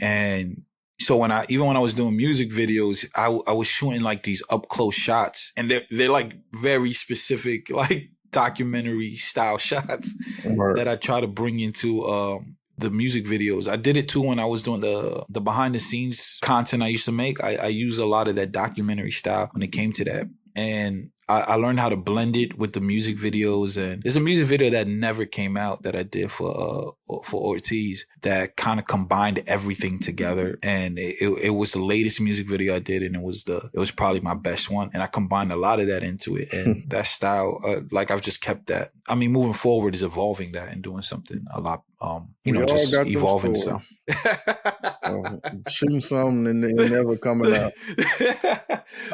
And so when I was doing music videos, I was shooting like these up close shots, and they're like very specific, like documentary style shots right. that I try to bring into the music videos. I did it too when I was doing the behind the scenes content I used to make. I use a lot of that documentary style when it came to that. And I learned how to blend it with the music videos. And there's a music video that never came out that I did for Ortiz that kind of combined everything together. And it was the latest music video I did, and it was probably my best one. And I combined a lot of that into it. And that style, like I've just kept that. I mean, moving forward is evolving that and doing something a lot, We all just got them evolving stories. stuff. Shooting something and it never coming out.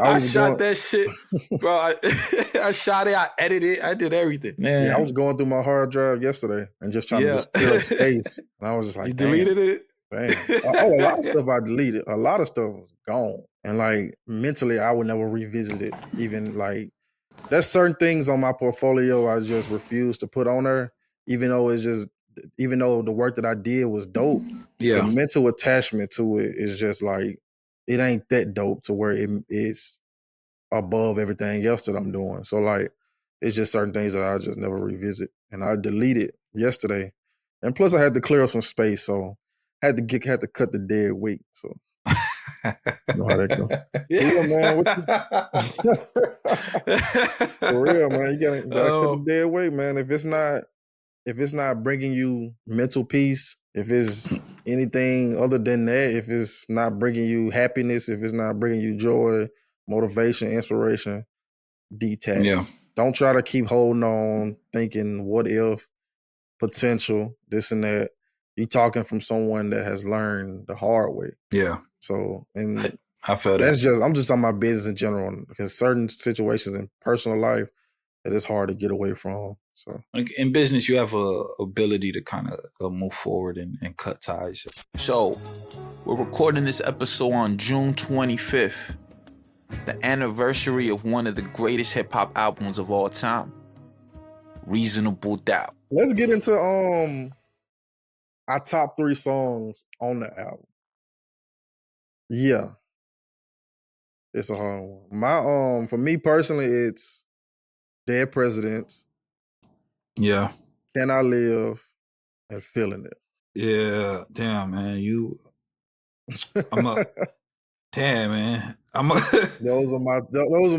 I shot that shit, bro. I shot it. I edited it. I did everything. Man. Yeah, I was going through my hard drive yesterday and just trying to just clear up space, and I was just like, you deleted it? Damn. Oh, a lot of stuff I deleted. A lot of stuff was gone, and like mentally, I would never revisit it. Even like, there's certain things on my portfolio I just refuse to put on there, even though the work that I did was dope. Yeah. The mental attachment to it is just like, it ain't that dope to where it is above everything else that I'm doing. So like, it's just certain things that I just never revisit. And I deleted yesterday. And plus I had to clear up some space. So I had to cut the dead weight. So you know how that goes. Yeah, man. For real, man. You gotta cut the dead weight, man. If it's not bringing you mental peace, if it's anything other than that, if it's not bringing you happiness, if it's not bringing you joy, motivation, inspiration, detach. Yeah. Don't try to keep holding on, thinking what if, potential, this and that. You talking from someone that has learned the hard way. Yeah. So, and I feel that's that. I'm just talking about business in general, because certain situations in personal life that it's hard to get away from. So In business, you have a ability to kind of move forward and cut ties. So we're recording this episode on June 25th, the anniversary of one of the greatest hip hop albums of all time, Reasonable Doubt. let's get into our top 3 songs on the album. Yeah. It's a hard one. My for me personally, it's Dead Presidents, Yeah. Can I Live, and Feeling It. Yeah. Damn, man. Damn, man. Those are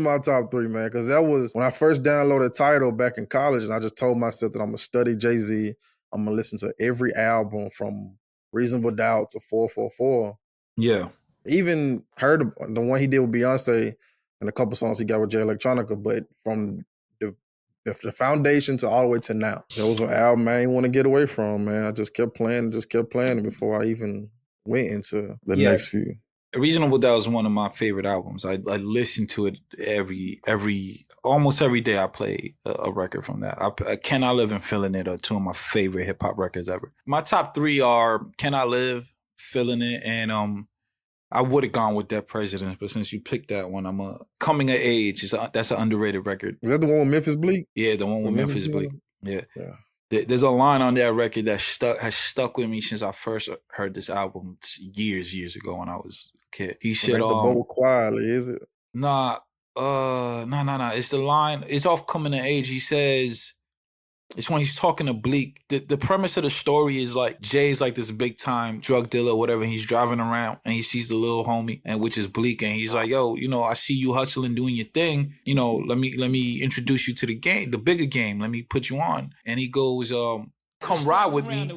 my top 3, man. Because that was when I first downloaded Tidal back in college, and I just told myself that I'm gonna study Jay-Z. I'm gonna listen to every album from Reasonable Doubt to 444. Yeah. Even heard the one he did with Beyonce and a couple songs he got with Jay Electronica, but from the foundation to all the way to now, there was an album I didn't want to get away from, man. I just kept playing it before I even went into the next few. Reasonable Doubt is one of my favorite albums. I listen to it almost every day. I play a record from that. Can I Live and Feeling It are two of my favorite hip hop records ever. My top 3 are Can I Live, Feeling It, and I would have gone with Dead Presidents, but since you picked that one, I'm Coming of Age. That's an underrated record. Is that the one with Memphis Bleak? Yeah, the one with Memphis Bleak. Yeah. There's a line on that record that has stuck with me since I first heard this album years ago when I was a kid. He said, the Bowl Quietly, is it? Nah. It's the line. It's off Coming of Age. He says, it's when he's talking to Bleak. The premise of the story is like Jay's like this big time drug dealer or whatever. He's driving around and he sees the little homie, and which is Bleak, and he's like, yo, I see you hustling, doing your thing. Let me introduce you to the game, the bigger game. Let me put you on. And he goes, come ride with me.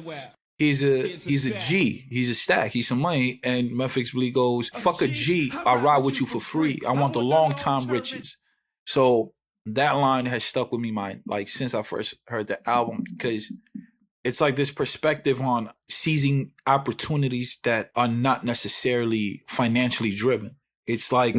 He's a G. He's a stack. He's some money. And Memphis Bleak goes, fuck a G. I'll ride with you for free. I want the long time riches. So that line has stuck with me, since I first heard the album, because it's like this perspective on seizing opportunities that are not necessarily financially driven. It's like,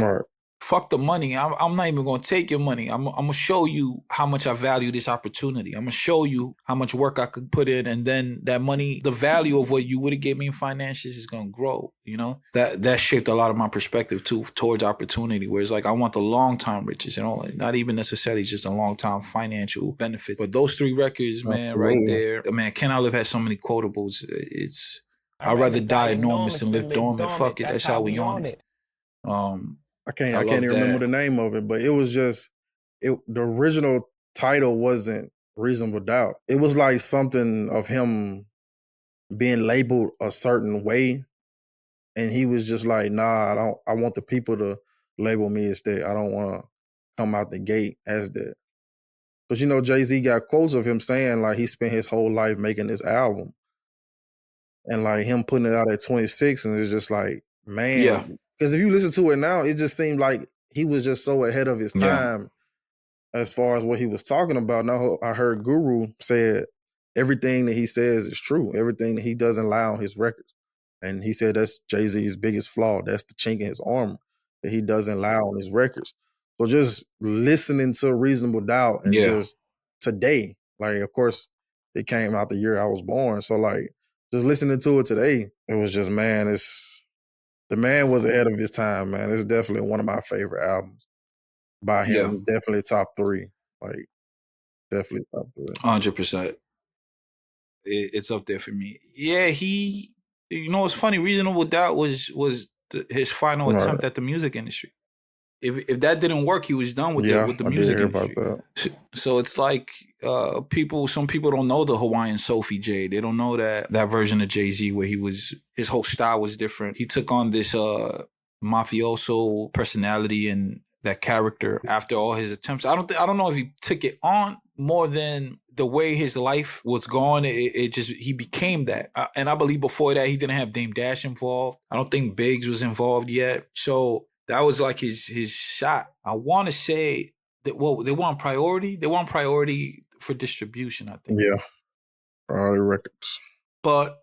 fuck the money. I'm not even going to take your money. I'm going to show you how much I value this opportunity. I'm going to show you how much work I could put in. And then that money, the value of what you would have gave me in finances is going to grow. That shaped a lot of my perspective too, towards opportunity, where it's like, I want the long time riches, not even necessarily just a long time financial benefit. But those 3 records, man, right there, man, Can I Live has so many quotables. I'd rather die enormous than live dormant. Fuck it. That's how we on it. I can't even remember the name of it, but it was just the original title wasn't Reasonable Doubt. It was like something of him being labeled a certain way, and he was just like, nah, I want the people to label me as that. I don't want to come out the gate as that. Because Jay-Z got quotes of him saying like he spent his whole life making this album, and like him putting it out at 26, and it's just like, man. Yeah. Because if you listen to it now, it just seemed like he was just so ahead of his time as far as what he was talking about. Now, I heard Guru said everything that he says is true. Everything that he doesn't lie on his records. And he said that's Jay-Z's biggest flaw. That's the chink in his armor, that he doesn't lie on his records. So just listening to Reasonable Doubt and just today, like, of course, it came out the year I was born. So, like, just listening to it today, it was just, man, the man was ahead of his time, man. It's definitely one of my favorite albums by him. Yeah. Definitely top 3. Like, definitely top 3. 100%. It's up there for me. Yeah, it's funny. Reasonable Doubt was his final attempt at the music industry. if that didn't work, he was done with Yeah, with the I did music hear industry. about that. So it's like some people don't know the Hawaiian Sophie J. They don't know that version of Jay-Z where his whole style was different. He took on this mafioso personality and that character after all his attempts. I don't know if he took it on more than the way his life was going. He became that. And I believe before that he didn't have Dame Dash involved. I don't think Biggs was involved yet. So that was like his shot. I want to say that they want priority. They want priority for distribution, I think. Yeah. Priority Records. But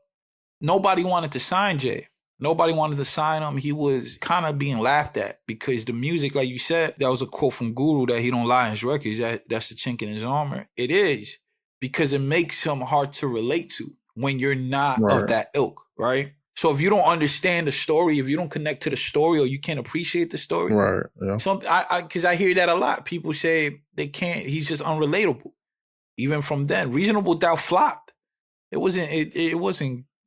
nobody wanted to sign Jay. Nobody wanted to sign him. He was kind of being laughed at because the music, like you said, that was a quote from Guru that he don't lie in his records. That's the chink in his armor. It is because it makes him hard to relate to when you're not of that ilk, right? So if you don't understand the story, if you don't connect to the story or you can't appreciate the story, right? Yeah. Because I hear that a lot. People say they can't. He's just unrelatable. Even from then, Reasonable Doubt flopped. It wasn't.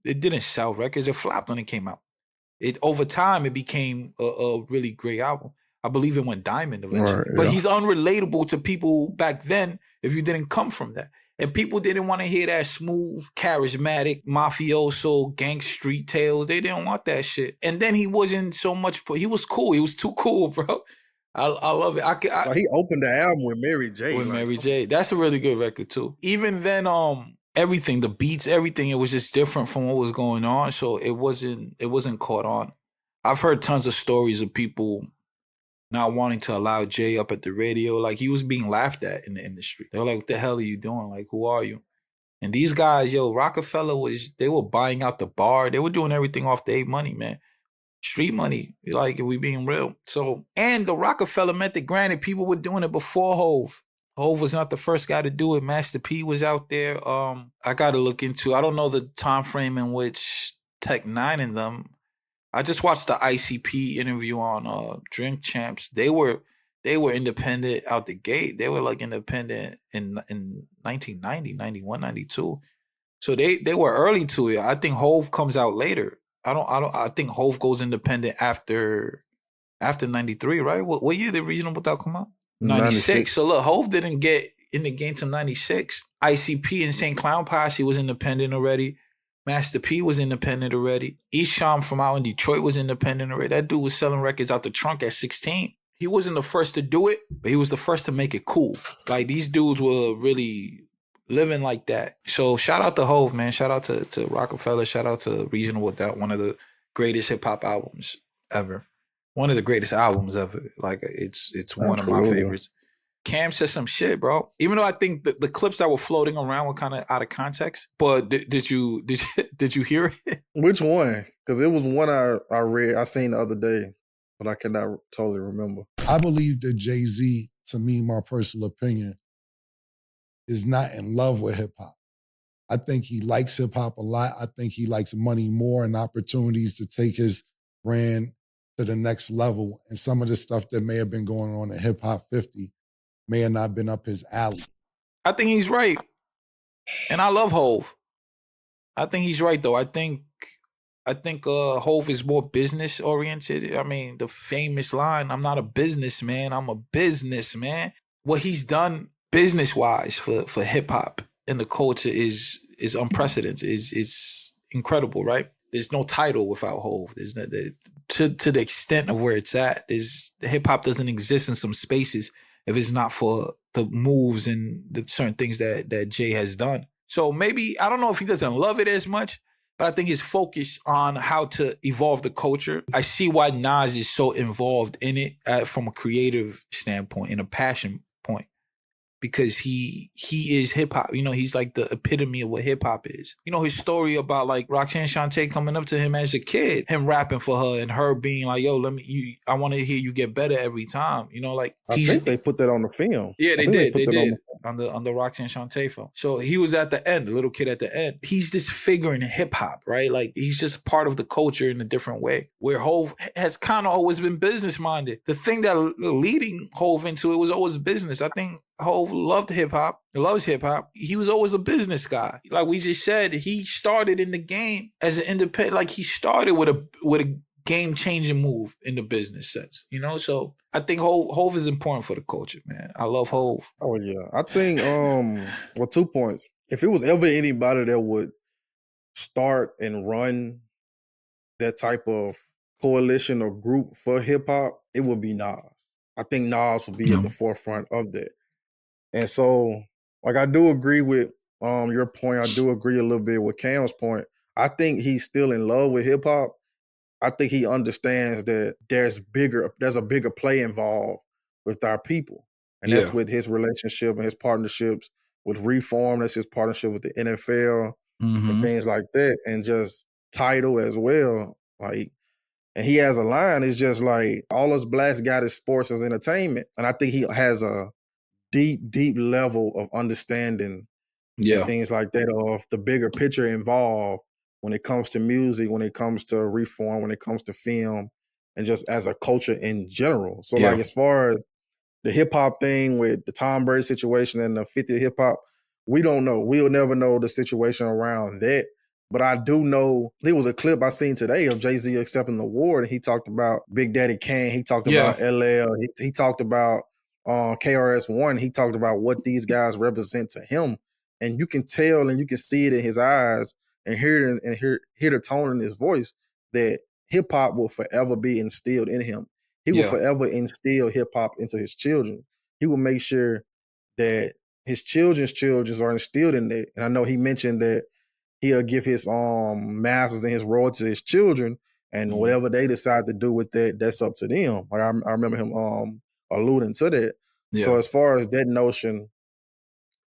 It didn't sell records. It flopped when it came out. Over time, it became a really great album. I believe it went diamond eventually. Right, yeah. But he's unrelatable to people back then if you didn't come from that. And people didn't want to hear that smooth, charismatic, mafioso, gang street tales. They didn't want that shit. And then he wasn't so much. He was cool. He was too cool, bro. I love it. He opened the album with Mary J. With Mary J. That's a really good record too. Even then, everything, the beats, everything, it was just different from what was going on. So it wasn't caught on. I've heard tons of stories of people not wanting to allow Jay up at the radio. Like he was being laughed at in the industry. They were like, what the hell are you doing? Like, who are you? And these guys, Rockefeller they were buying out the bar. They were doing everything off their money, man. Street money, like if we being real. So, and the Rockefeller method, granted, people were doing it before Hove. Hove was not the first guy to do it. Master P was out there. I got to look into, I don't know the time frame in which Tech Nine and them. I just watched the ICP interview on Drink Champs. They were independent out the gate. They were like independent in 1990, 91, 92. So they were early to it. I think Hove comes out later. I think Hove goes independent after 93, right? What year did Reasonable Doubt come out? 96. So look, Hove didn't get in the game till 96. ICP and St. Clown Posse was independent already. Master P was independent already. Isham from out in Detroit was independent already. That dude was selling records out the trunk at 16. He wasn't the first to do it, but he was the first to make it cool. Like these dudes were really living like that. So shout out to Hove, man. Shout out to Rockefeller. Shout out to Reasonable Doubt, one of the greatest hip hop albums ever. One of the greatest albums ever. Like it's one of my favorites. Cam said some shit, bro. Even though I think the clips that were floating around were kind of out of context. But did you hear it? Which one? Because it was one I seen the other day, but I cannot totally remember. I believe that Jay-Z, to me, my personal opinion, is not in love with hip hop. I think he likes hip hop a lot. I think he likes money more and opportunities to take his brand to the next level. And some of the stuff that may have been going on in Hip Hop 50 may have not been up his alley. I think he's right. And I love Hove. I think he's right, though. I think Hove is more business oriented. I mean, the famous line, I'm not a businessman, I'm a businessman. What he's done business wise for hip hop and the culture is unprecedented. Is incredible, right? There's no title without Hove. There's no, to the extent of where it's at, hip hop doesn't exist in some spaces if it's not for the moves and the certain things that Jay has done. So maybe, I don't know if he doesn't love it as much, but I think his focus on how to evolve the culture. I see why Nas is so involved in it from a creative standpoint and a passion point. Because he is hip hop, he's like the epitome of what hip hop is. His story about like Roxanne Shante coming up to him as a kid, him rapping for her, and her being like, "Yo, I want to hear you get better every time." I think they put that on the film. Yeah, they did. They did on the Roxanne Shante film. So he was at the end, the little kid at the end. He's this figure in hip hop, right? Like he's just part of the culture in a different way. Where Hove has kind of always been business minded. The thing that leading Hove into it was always business. I think Hove loved hip hop. He loves hip hop. He was always a business guy. Like we just said, he started in the game as an independent. Like he started with a game-changing move in the business sense, you know? So I think Hove is important for the culture, man. I love Hove. Oh yeah. I think well, 2 points. If it was ever anybody that would start and run that type of coalition or group for hip hop, it would be Nas. I think Nas would be at the forefront of that. And so, like, I do agree with your point. I do agree a little bit with Cam's point. I think he's still in love with hip hop. I think he understands that there's a bigger play involved with our people. And that's Yeah. with his relationship and his partnerships with Reform. That's his partnership with the NFL and Mm-hmm. things like that. And just Tidal as well. Like, and he has a line, it's just like, all us blacks got is sports as entertainment. And I think he has a deep level of understanding and Yeah. things like that of the bigger picture involved when it comes to music, when it comes to Reform, when it comes to film, and just as a culture in general. So Yeah. like, as far as the hip hop thing with the Tom Brady situation and the 50 hip hop, we don't know. We'll never know the situation around that. But I do know there was a clip I seen today of Jay-Z accepting the award, and he talked about Big Daddy Kane. He talked Yeah. about LL. He talked about KRS-One. He talked about what these guys represent to him. And you can tell and you can see it in his eyes and hear it and hear the tone in his voice that hip hop will forever be instilled in him. He will Yeah. forever instill hip hop into his children. He will make sure that his children's children are instilled in that. And I know he mentioned that he'll give his masters and his royalties to his children, and whatever they decide to do with that, that's up to them. Like, I remember him alluding to that. So Yeah. as far as that notion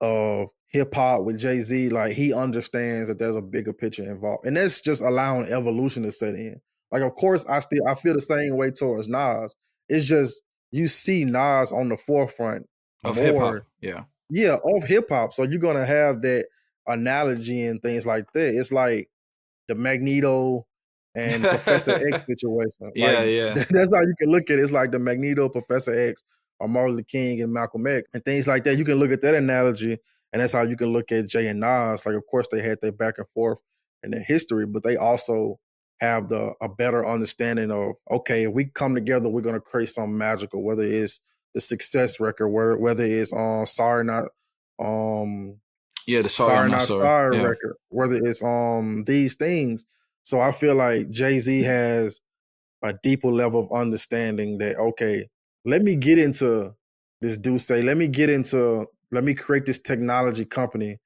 of hip hop with Jay-Z, like, he understands that there's a bigger picture involved. And that's just allowing evolution to set in. Like, of course, I feel the same way towards Nas. It's just you see Nas on the forefront Of hip hop. more, Yeah. yeah, of hip hop. So you're gonna have that analogy and things like that. It's like the Magneto and Professor X situation. Like, Yeah. that's how you can look at it. It's like the Magneto, Professor X, or Martin Luther King and Malcolm X and things like that. You can look at that analogy, and that's how you can look at Jay and Nas. Like, of course, they had their back and forth in their history, but they also have a better understanding of, okay, if we come together, we're gonna create something magical, whether it's the Success record, whether it's Yeah. The Sorry I'm Sorry Not Not Sorry. Sorry Yeah. record, whether it's these things. So I feel like Jay-Z has a deeper level of understanding that, okay, let me get into this let me create this technology company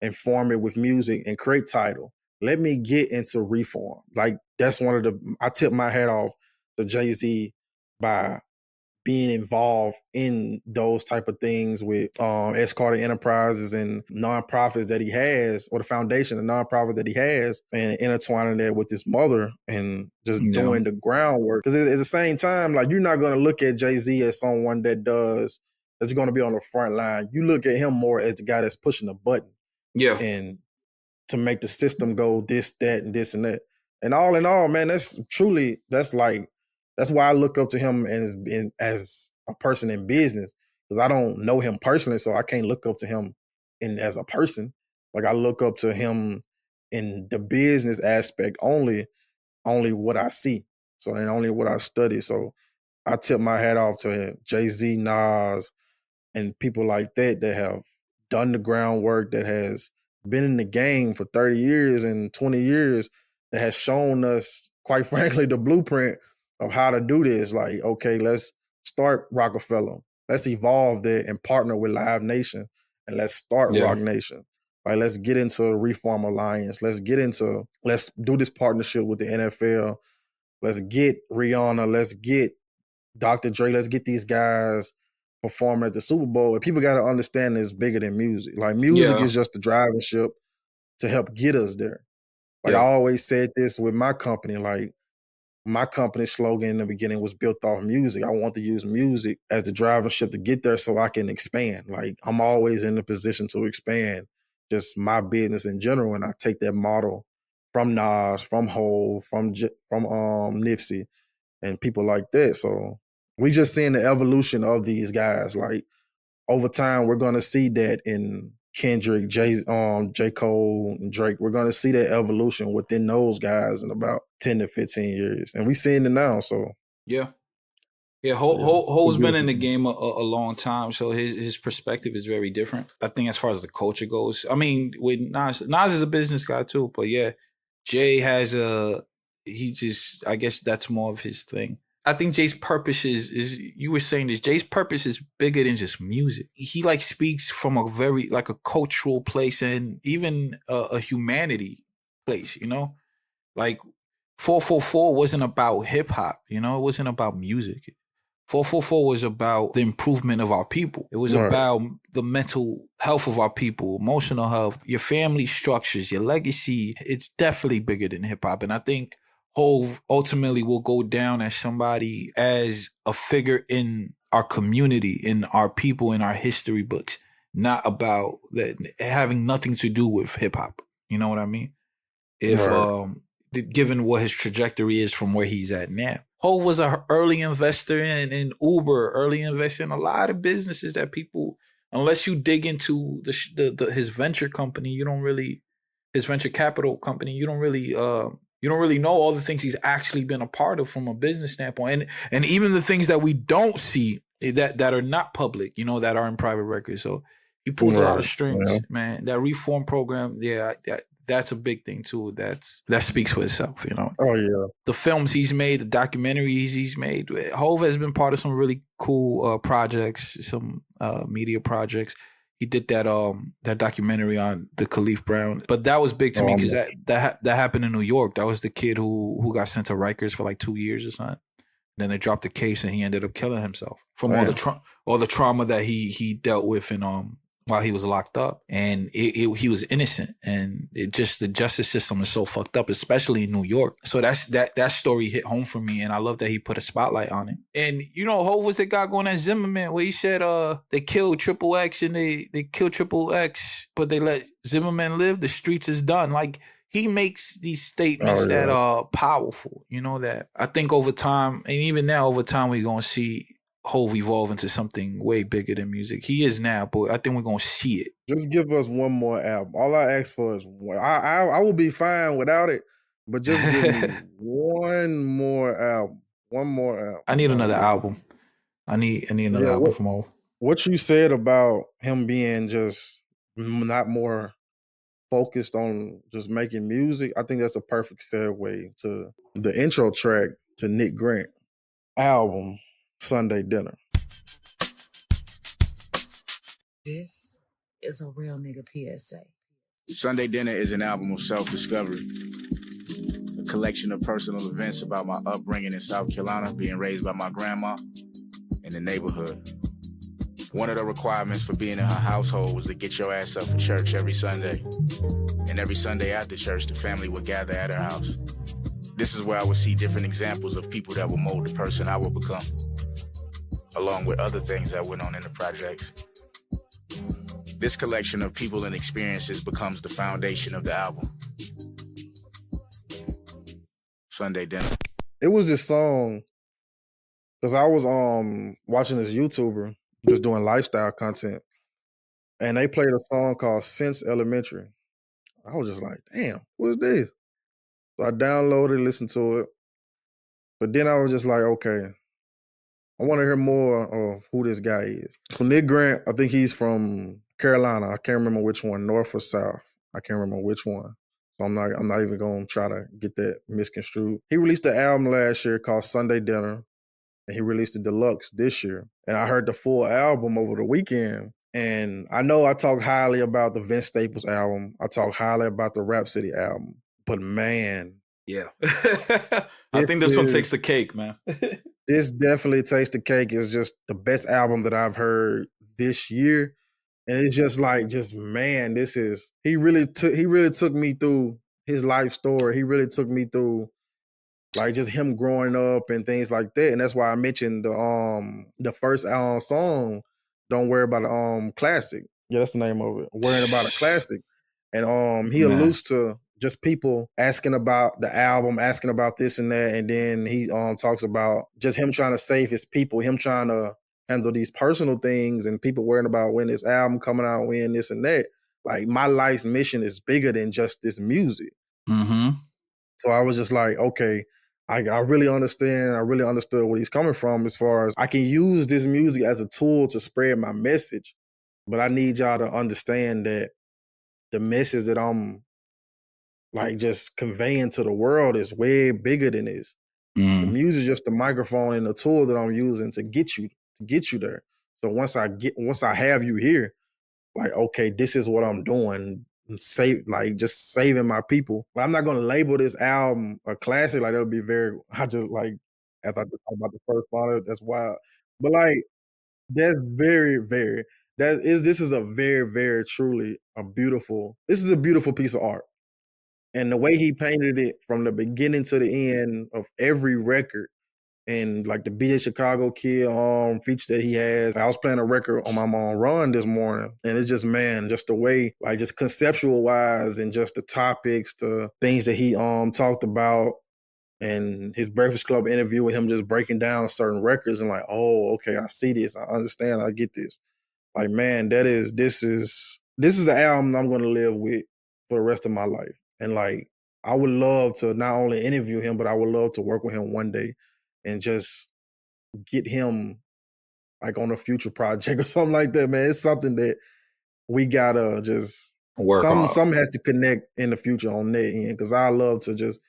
and form it with music and create Tidal. Let me get into Reform. Like, that's I tip my hat off to Jay-Z by being involved in those type of things with S. Carter Enterprises and nonprofits that he has, or the foundation, the nonprofit that he has, and intertwining that with his mother and just doing the groundwork. Because at the same time, like, you're not going to look at Jay-Z as someone that's going to be on the front line. You look at him more as the guy that's pushing the button. Yeah. And to make the system go this, that, and this and that. And all in all, man, that's why I look up to him as a person in business, because I don't know him personally, so I can't look up to him as a person. Like, I look up to him in the business aspect only what I see, so, and only what I study. So I tip my hat off to Jay-Z, Nas, and people like that have done the groundwork, that has been in the game for 30 years and 20 years, that has shown us, quite frankly, the blueprint of how to do this. Like, okay, let's start Rockefeller. Let's evolve that and partner with Live Nation, and let's start Rock Nation. Like, let's get into Reform Alliance. Let's do this partnership with the NFL. Let's get Rihanna. Let's get Dr. Dre. Let's get these guys performing at the Super Bowl. And people got to understand it's bigger than music. Like, music is just the driving ship to help get us there. Like, I always said this with my company. Like, my company slogan in the beginning was built off music. I want to use music as the driving ship to get there so I can expand. Like, I'm always in the position to expand just my business in general. And I take that model from Nas, from Hov, from Nipsey, and people like that. So we just seeing the evolution of these guys. Like, over time, we're going to see that in Kendrick, J. Cole, and Drake. We're gonna see that evolution within those guys in about 10 to 15 years. And we're seeing it now. So Yeah. Yeah, it's a Ho's been in beautiful the thing. game a long time, so his perspective is very different. I think as far as the culture goes, I mean, with Nas is a business guy too, but yeah, Jay has he just, I guess that's more of his thing. I think Jay's purpose is you were saying this. Jay's purpose is bigger than just music. He like speaks from a very like a cultural place and even a humanity place. You know, like 444 wasn't about hip hop. You know, it wasn't about music. 444 was about the improvement of our people. It was Right. about the mental health of our people, emotional health, your family structures, your legacy. It's definitely bigger than hip hop. And I think Hove ultimately will go down as somebody, as a figure in our community, in our people, in our history books, not about that having nothing to do with hip hop. You know what I mean? If Right. given what his trajectory is from where he's at now. Hove was an early investor in Uber, early investor in a lot of businesses that people, unless you dig into his venture company, you don't really, his venture capital company, you don't really know all the things he's actually been a part of from a business standpoint, and even the things that we don't see that are not public, you know, that are in private records. So he pulls a lot of Right. strings, Yeah. man. That reform program, yeah, that's a big thing too. That speaks for itself, you know. Oh yeah. The films he's made, the documentaries he's made. Hove has been part of some really cool projects, some media projects. He did that documentary on the Khalif Brown, but that was big to me because that happened in New York. That was the kid who got sent to Rikers for like 2 years or something. Then they dropped the case and he ended up killing himself from all the trauma that he dealt with in while he was locked up, and he was innocent, and it just, the justice system is so fucked up, especially in New York. So that story hit home for me, and I love that he put a spotlight on it. And you know, Hov was the guy going at Zimmerman where he said they killed Triple X and they killed Triple X, but they let Zimmerman live. The streets is done. Like, he makes these statements that are powerful. You know, that I think over time, and even now over time, we're gonna see Hove evolve into something way bigger than music. He is now, but I think we're gonna see it. Just give us one more album. All I ask for is one. I will be fine without it, but just give me one more album. One more album. I need another album. I need another album from Hove. What you said about him being just not more focused on just making music, I think that's a perfect segue to the intro track to Nick Grant album, Sunday Dinner. This is a real nigga PSA. Sunday Dinner is an album of self-discovery, a collection of personal events about my upbringing in South Carolina, being raised by my grandma in the neighborhood. One of the requirements for being in her household was to get your ass up for church every Sunday. And every Sunday after church, the family would gather at her house. This is where I would see different examples of people that would mold the person I would become, along with other things that went on in the projects. This collection of people and experiences becomes the foundation of the album. Sunday Dinner. It was this song, because I was watching this YouTuber just doing lifestyle content, and they played a song called Since Elementary. I was just like, damn, what is this? So I downloaded, listened to it, but then I was just like, okay, I want to hear more of who this guy is. So Nick Grant, I think he's from Carolina. I can't remember which one, North or South. I can't remember which one. So I'm not even gonna try to get that misconstrued. He released an album last year called Sunday Dinner, and he released the deluxe this year. And I heard the full album over the weekend. And I know I talk highly about the Vince Staples album. I talk highly about the Rhapsody album. But man, yeah. I think this one takes the cake, man. This definitely takes the cake. It's just the best album that I've heard this year. And it's just like, man, this is, he really took me through his life story. He really took me through like just him growing up and things like that. And that's why I mentioned the first song, Don't Worry About a Classic. Yeah, that's the name of it. Worrying About a Classic. And he alludes to just people asking about the album, asking about this and that. And then he talks about just him trying to save his people, him trying to handle these personal things and people worrying about when this album coming out, when this and that. Like my life's mission is bigger than just this music. Mm-hmm. So I was just like, okay, I really understand. I really understood where he's coming from as far as I can use this music as a tool to spread my message. But I need y'all to understand that the message that I'm like just conveying to the world is way bigger than this. The music is just the microphone and the tool that I'm using to get you there. So once I have you here, like, okay, this is what I'm doing. Just saving my people. But I'm not gonna label this album a classic. Like that'll be I just like after I talk about the first song, that's wild. But like that's very, very this is a very, very truly this is a beautiful piece of art. And the way he painted it from the beginning to the end of every record, and like the BA Chicago Kid feature that he has. I was playing a record on my run this morning, and it's just, man, just the way, like just conceptual wise and just the topics, the things that he talked about, and his Breakfast Club interview with him just breaking down certain records and like, oh, okay, I see this, I understand, I get this. Like, man, this is the album I'm gonna live with for the rest of my life. And like, I would love to not only interview him, but I would love to work with him one day and just get him like on a future project or something like that, man. It's something that we gotta just work on. Some has to connect in the future on that end, because I love to just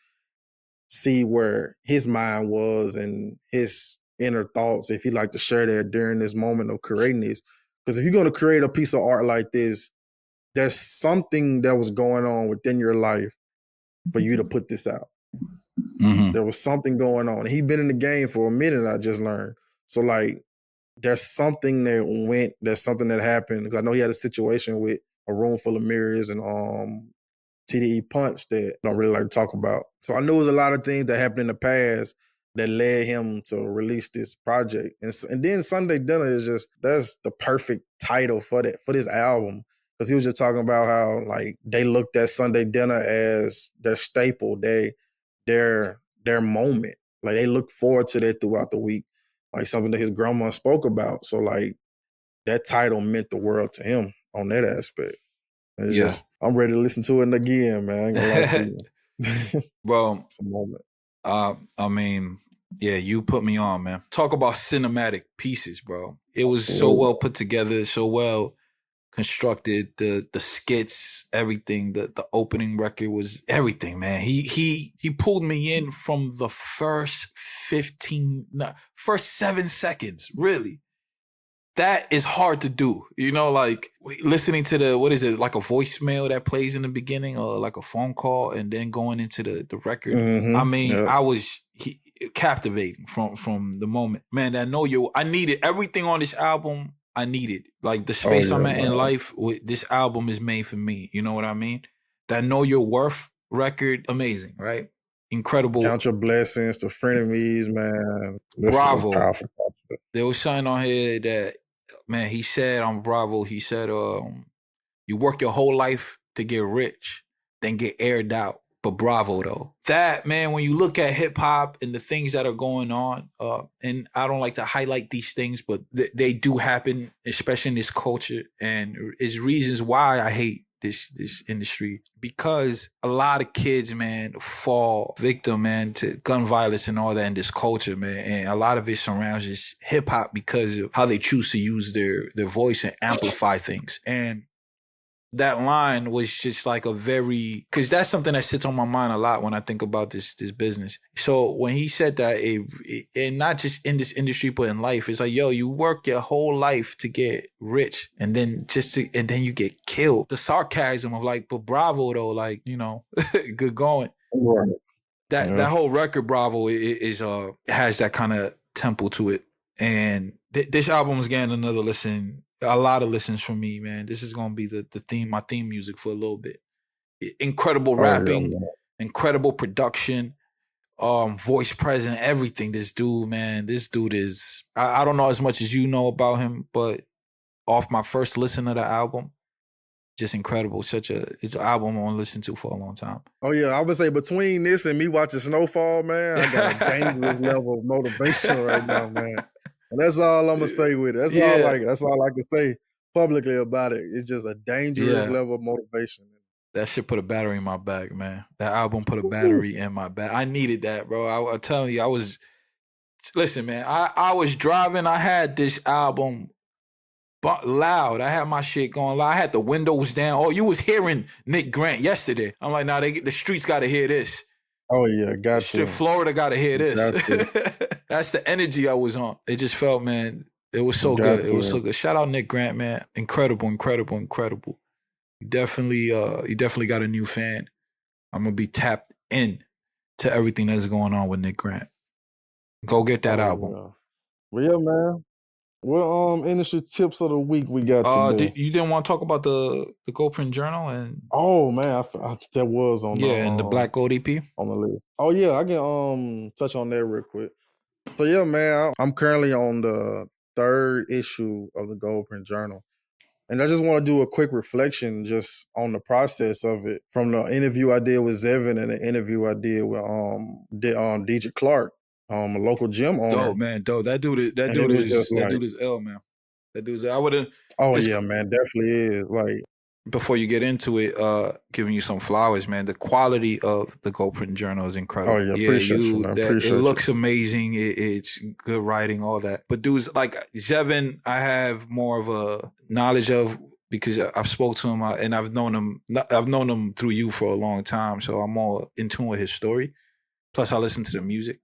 see where his mind was and his inner thoughts, if he'd like to share that during this moment of creating this. Because if you're gonna create a piece of art like this, there's something that was going on within your life for you to put this out. Mm-hmm. There was something going on. He'd been in the game for a minute, I just learned. So like, there's something that happened. Because I know he had a situation with a room full of mirrors and TDE Punch that I don't really like to talk about. So I knew there was a lot of things that happened in the past that led him to release this project. And then Sunday Dinner that's the perfect title for this album. Because he was just talking about how like they looked at Sunday Dinner as their staple, their moment. Like they look forward to that throughout the week. Like something that his grandma spoke about. So like that title meant the world to him on that aspect. I'm ready to listen to it again, man. I ain't gonna lie to you. Bro, it's a moment. I mean, yeah, you put me on, man. Talk about cinematic pieces, bro. It was so well put together, so well constructed. The skits, everything. The opening record was everything, man. He pulled me in from the first 7 seconds, really. That is hard to do. You know, like listening to what is it, like a voicemail that plays in the beginning or like a phone call and then going into the record. Mm-hmm. I mean, I was captivating from the moment. Man, I needed everything on this album. I needed like the space I'm at in life. This album is made for me. You know what I mean? That Know Your Worth record, amazing, right? Incredible. Count Your Blessings, The Frenemies, man. Bravo. There was something on here that, man, he said on Bravo, he said, you work your whole life to get rich, then get aired out. But bravo, though. That, man, when you look at hip hop and the things that are going on, and I don't like to highlight these things, but they do happen, especially in this culture. And it's reasons why I hate this industry, because a lot of kids, man, fall victim, man, to gun violence and all that in this culture, man. And a lot of it surrounds just hip hop because of how they choose to use their voice and amplify things. And that line was just like because that's something that sits on my mind a lot when I think about this business. So when he said that, and not just in this industry, but in life, it's like, yo, you work your whole life to get rich and then you get killed. The sarcasm of like, but bravo though, like, you know, good going. Right. That whole record, Bravo, has that kind of tempo to it. And this album is getting another listen. A lot of listens from me, man. This is gonna be the theme, my theme music for a little bit. Incredible rapping, incredible production, voice present, everything. This dude is. I don't know as much as you know about him, but off my first listen of the album, just incredible. It's an album I'm gonna listen to for a long time. Oh yeah, I would say between this and me watching Snowfall, man, I got a dangerous level of motivation right now, man. And that's all I'm gonna say with it. That's all I can say. publicly about it. It's just a dangerous Yeah. level of motivation. That shit put a battery in my back, man. That album put a battery in my back. I needed that, bro. I'm telling you, listen, man, I was driving. I had this album loud. I had my shit going loud. I had the windows down. Oh, you was hearing Nick Grant yesterday. I'm like, nah, the streets got to hear this. Oh yeah, got to. Florida got to hear this. Got That's the energy I was on. It just felt, man, it was so good. It was so good. Shout out Nick Grant, man. Incredible, incredible, incredible. You definitely got a new fan. I'm gonna be tapped in to everything that's going on with Nick Grant. Go get that album. Yeah. Well, yeah, man. What industry tips of the week we got today? You didn't want to talk about the GoPrint Journal and oh man, that was on and the Black Gold EP on the list. Oh yeah, I can touch on that real quick. So yeah, man, I'm currently on the 3rd issue of the GoPrint Journal. And I just want to do a quick reflection just on the process of it, from the interview I did with Zevin and the interview I did with DJ Clark, a local gym owner. Dope, man, dope. That dude is ill, man. That dude's I wouldn't. Oh yeah, man, definitely is. Like, before you get into it, giving you some flowers, man. The quality of the GoPrint Journal is incredible. Oh yeah, appreciate you, man. Appreciate it looks amazing. It's good writing, all that. But dudes like Zevin, I have more of a knowledge of because I've spoke to him and I've known him through you for a long time, so I'm more in tune with his story. Plus, I listen to the music.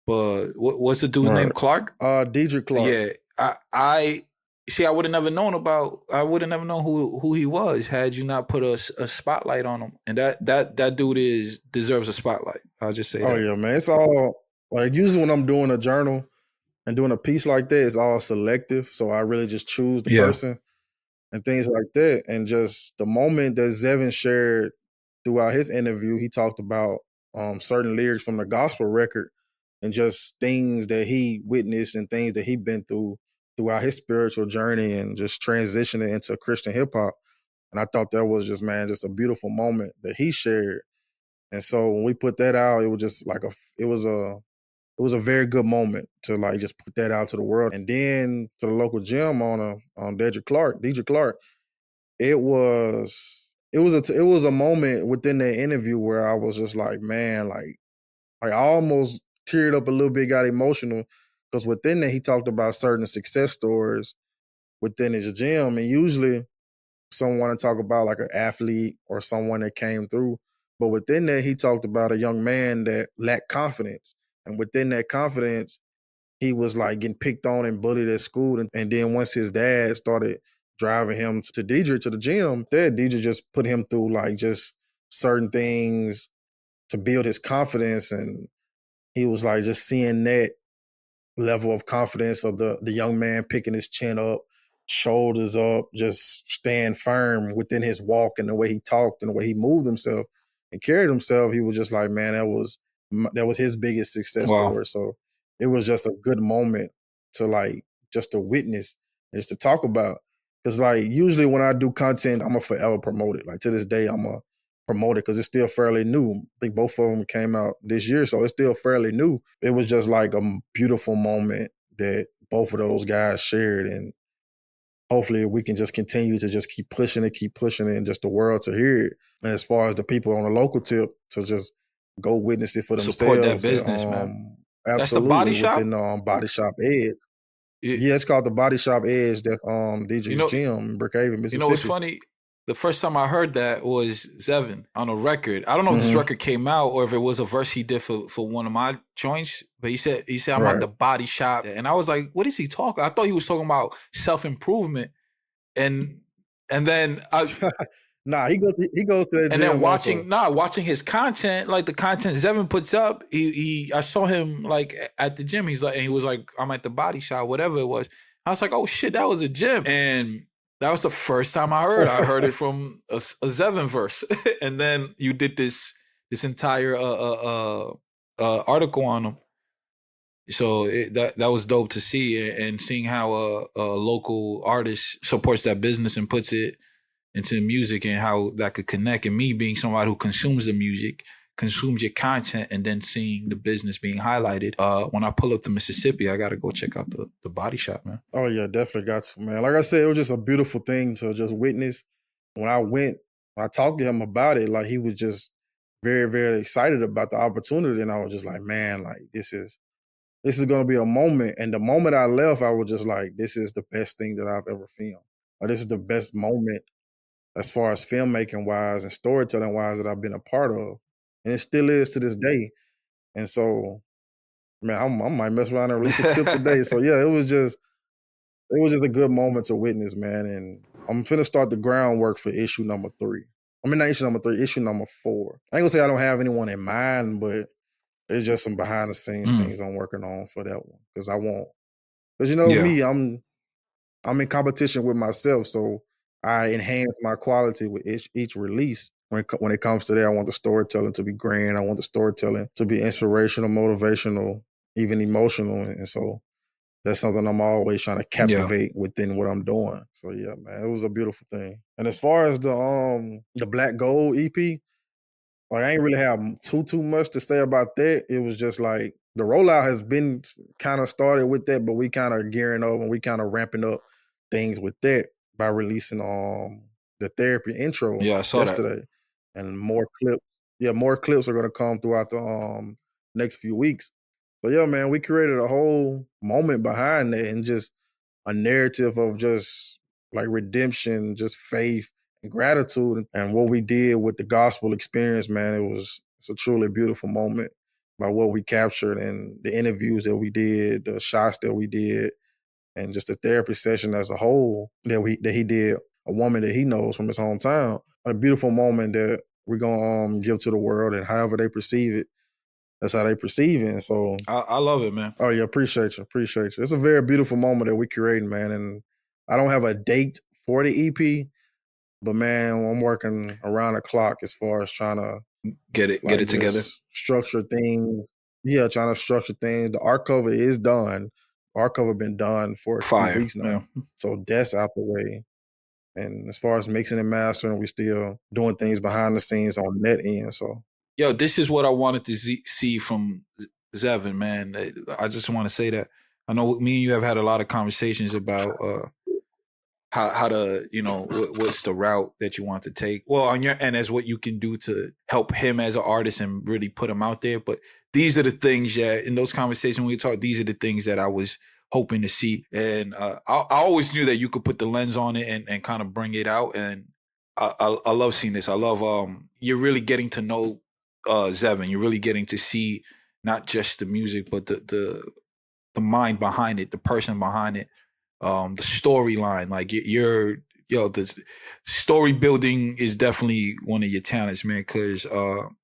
But what's the dude's name? Clark? DJ Clark. Yeah, I see, I would have never known who he was had you not put a spotlight on him. And that dude deserves a spotlight. I'll just say that. Oh yeah, man. It's all like usually when I'm doing a journal and doing a piece like that, it's all selective. So I really just choose the person and things like that. And just the moment that Zevin shared throughout his interview, he talked about certain lyrics from the gospel record and just things that he witnessed and things that he'd been throughout his spiritual journey and just transitioning into Christian hip hop. And I thought that was just a beautiful moment that he shared. And so when we put that out, it was just like it was a very good moment to like just put that out to the world. And then to the local gym on DJ Clark, it was a moment within that interview where I was just like, man, like I almost teared up a little bit, got emotional. Because within that, he talked about certain success stories within his gym. And usually someone to talk about like an athlete or someone that came through. But within that, he talked about a young man that lacked confidence. And within that confidence, he was like getting picked on and bullied at school. And then once his dad started driving him to the gym, Deidre just put him through like just certain things to build his confidence. And he was like just seeing that level of confidence of the young man picking his chin up, shoulders up, just staying firm within his walk and the way he talked and the way he moved himself and carried himself. He was just like, man, that was his biggest success story. So it was just a good moment to like just to witness, just to talk about. Because like usually when I do content, I'm a forever promote it. Like to this day, I'm a promote it because it's still fairly new. I think both of them came out this year, so it's still fairly new. It was just like a beautiful moment that both of those guys shared, and hopefully we can just continue to just keep pushing it, and just the world to hear it. And as far as the people on the local tip to just go witness it for themselves. Support that business, man. Absolutely. That's the Body Shop? Within the Body Shop Edge. Yeah, it's called the Body Shop Edge. That's DJ's gym in Brookhaven, Mississippi. You know what's funny? The first time I heard that was Zevin on a record. I don't know if this record came out or if it was a verse he did for one of my joints, but he said I'm at the Body Shop. And I was like, what is he talking? I thought he was talking about self-improvement. And then nah, he goes to that and gym then watching his content, like the content Zevin puts up, I saw him like at the gym. He was like, I'm at the Body Shop, whatever it was. I was like, oh shit, that was a gym. And that was the first time I heard it from a Zevin verse. And then you did this entire article on him. So that was dope to see, and seeing how a local artist supports that business and puts it into the music and how that could connect. And me being somebody who consumes the music, consumed your content and then seeing the business being highlighted. When I pull up to Mississippi, I got to go check out the body shop, man. Oh yeah, definitely got to, man. Like I said, it was just a beautiful thing to just witness. When I talked to him about it, like he was just very, very excited about the opportunity. And I was just like, man, like this is going to be a moment. And the moment I left, I was just like, this is the best thing that I've ever filmed. Or this is the best moment as far as filmmaking wise and storytelling wise that I've been a part of. And it still is to this day. And so, man, I might mess around and release a clip today. So yeah, it was just a good moment to witness, man. And I'm finna start the groundwork for issue number 3. I mean, not issue number 3, issue number 4. I ain't gonna say I don't have anyone in mind, but it's just some behind the scenes things I'm working on for that one. Because me, I'm in competition with myself, so I enhance my quality with each release. When it comes to that, I want the storytelling to be grand. I want the storytelling to be inspirational, motivational, even emotional. And so that's something I'm always trying to captivate within what I'm doing. So yeah, man, it was a beautiful thing. And as far as the Black Gold EP, like I ain't really have too much to say about that. It was just like the rollout has been kind of started with that, but we kind of gearing up and we kind of ramping up things with that by releasing the therapy intro Yeah, I saw yesterday. And more clips. Yeah, more clips are gonna come throughout the next few weeks. So yeah, man, we created a whole moment behind that and just a narrative of just like redemption, just faith and gratitude. And what we did with the gospel experience, man, it's a truly beautiful moment by what we captured and the interviews that we did, the shots that we did, and just the therapy session as a whole that he did, a woman that he knows from his hometown. A beautiful moment that we're gonna give to the world, and however they perceive it, that's how they perceive it. And so I love it, man. Oh yeah, appreciate you. It's a very beautiful moment that we creating, man. And I don't have a date for the EP, but man, I'm working around the clock as far as trying to get it together, structure things. Yeah, trying to structure things. The art cover is done. Art cover been done for a few weeks now, so that's out the way. And as far as mixing and mastering, we still doing things behind the scenes on that end. So, yo, this is what I wanted to see from Zevin, man. I just want to say that I know me and you have had a lot of conversations about how to, what's the route that you want to take. Well, on your end, as what you can do to help him as an artist and really put him out there. But these are the things that in those conversations when we talk, these are the things that I was hoping to see. And I always knew that you could put the lens on it and kind of bring it out. And I love seeing this. I love you're really getting to know Zevin. You're really getting to see not just the music, but the mind behind it, the person behind it, the storyline. Like the story building is definitely one of your talents, man, because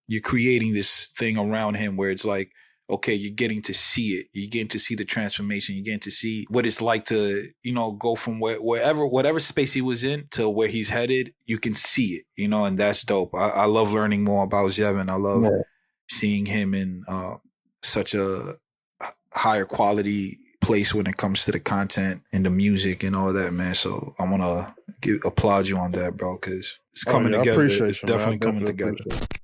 you're creating this thing around him where it's like, okay, you're getting to see it. You're getting to see the transformation. You're getting to see what it's like to, go from whatever space he was in to where he's headed. You can see it, and that's dope. I love learning more about Zevin. I love seeing him in such a higher quality place when it comes to the content and the music and all that, man. So I want to applaud you on that, bro, because it's coming together. It's definitely coming together.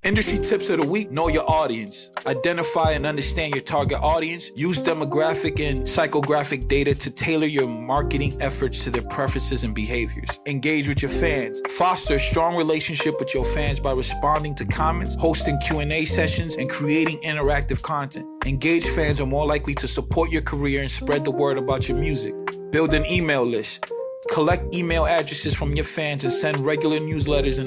Industry tips of the week: know your audience. Identify and understand your target audience. Use demographic and psychographic data to tailor your marketing efforts to their preferences and behaviors. Engage with your fans. Foster a strong relationship with your fans by responding to comments, hosting Q&A sessions, and creating interactive content. Engaged fans are more likely to support your career and spread the word about your music. Build an email list. Collect email addresses from your fans and send regular newsletters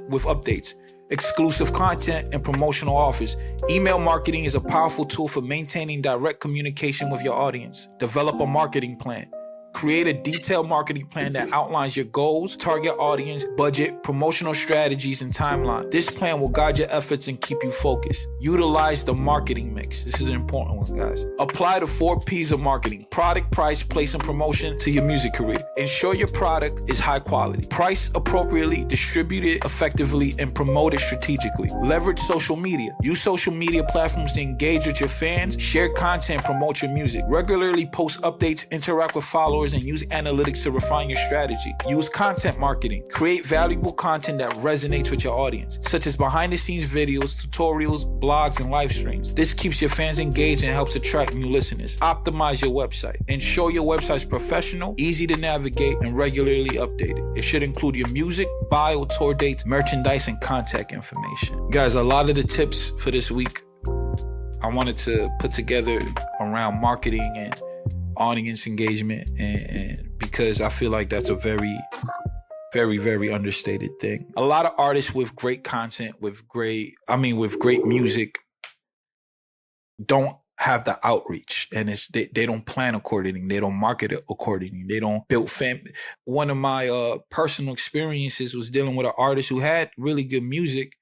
with updates, exclusive content, and promotional offers. Email marketing is a powerful tool for maintaining direct communication with your audience. Develop a marketing plan. Create a detailed marketing plan that outlines your goals, target audience, budget, promotional strategies, and timeline. This plan will guide your efforts and keep you focused. Utilize the marketing mix. This is an important one, guys. Apply the 4 P's of marketing: product, price, place, and promotion to your music career. Ensure your product is high quality. Price appropriately, distribute it effectively, and promote it strategically. Leverage social media. Use social media platforms to engage with your fans, share content, promote your music. Regularly post updates, interact with followers, followers, and use analytics to refine your strategy. Use content marketing. Create valuable content that resonates with your audience, such as behind-the-scenes videos, tutorials, blogs, and live streams. This keeps your fans engaged and helps attract new listeners. Optimize your website. Ensure your website is professional, easy to navigate, and regularly updated. It should include your music, bio, tour dates, merchandise, and contact information. Guys, a lot of the tips for this week I wanted to put together around marketing and audience engagement, and because I feel like that's a very, very, very understated thing. A lot of artists with great content, with great music, don't have the outreach, and they don't plan accordingly. They don't market it accordingly. They don't build One of my personal experiences was dealing with an artist who had really good music,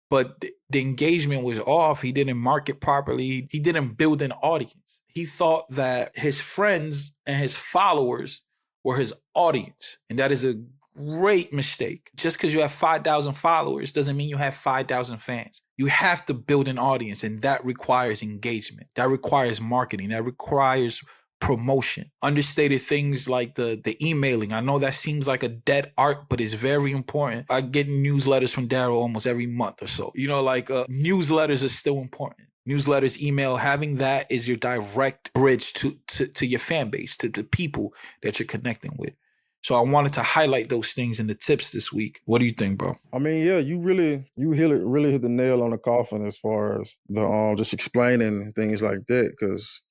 but the engagement was off. He didn't market properly. He didn't build an audience. He thought that his friends and his followers were his audience, and that is a great mistake. Just because you have 5,000 followers doesn't mean you have 5,000 fans. You have to build an audience, and that requires engagement. That requires marketing. That requires promotion. Understated things like the emailing. I know that seems like a dead art, but it's very important. I get newsletters from Darrell almost every month or so. Newsletters are still important. Newsletters, email, having that is your direct bridge to your fan base, to the people that you're connecting with. So I wanted to highlight those things in the tips this week. What do you think, bro? I mean, yeah, you really hit the nail on the coffin as far as the just explaining things like that. Because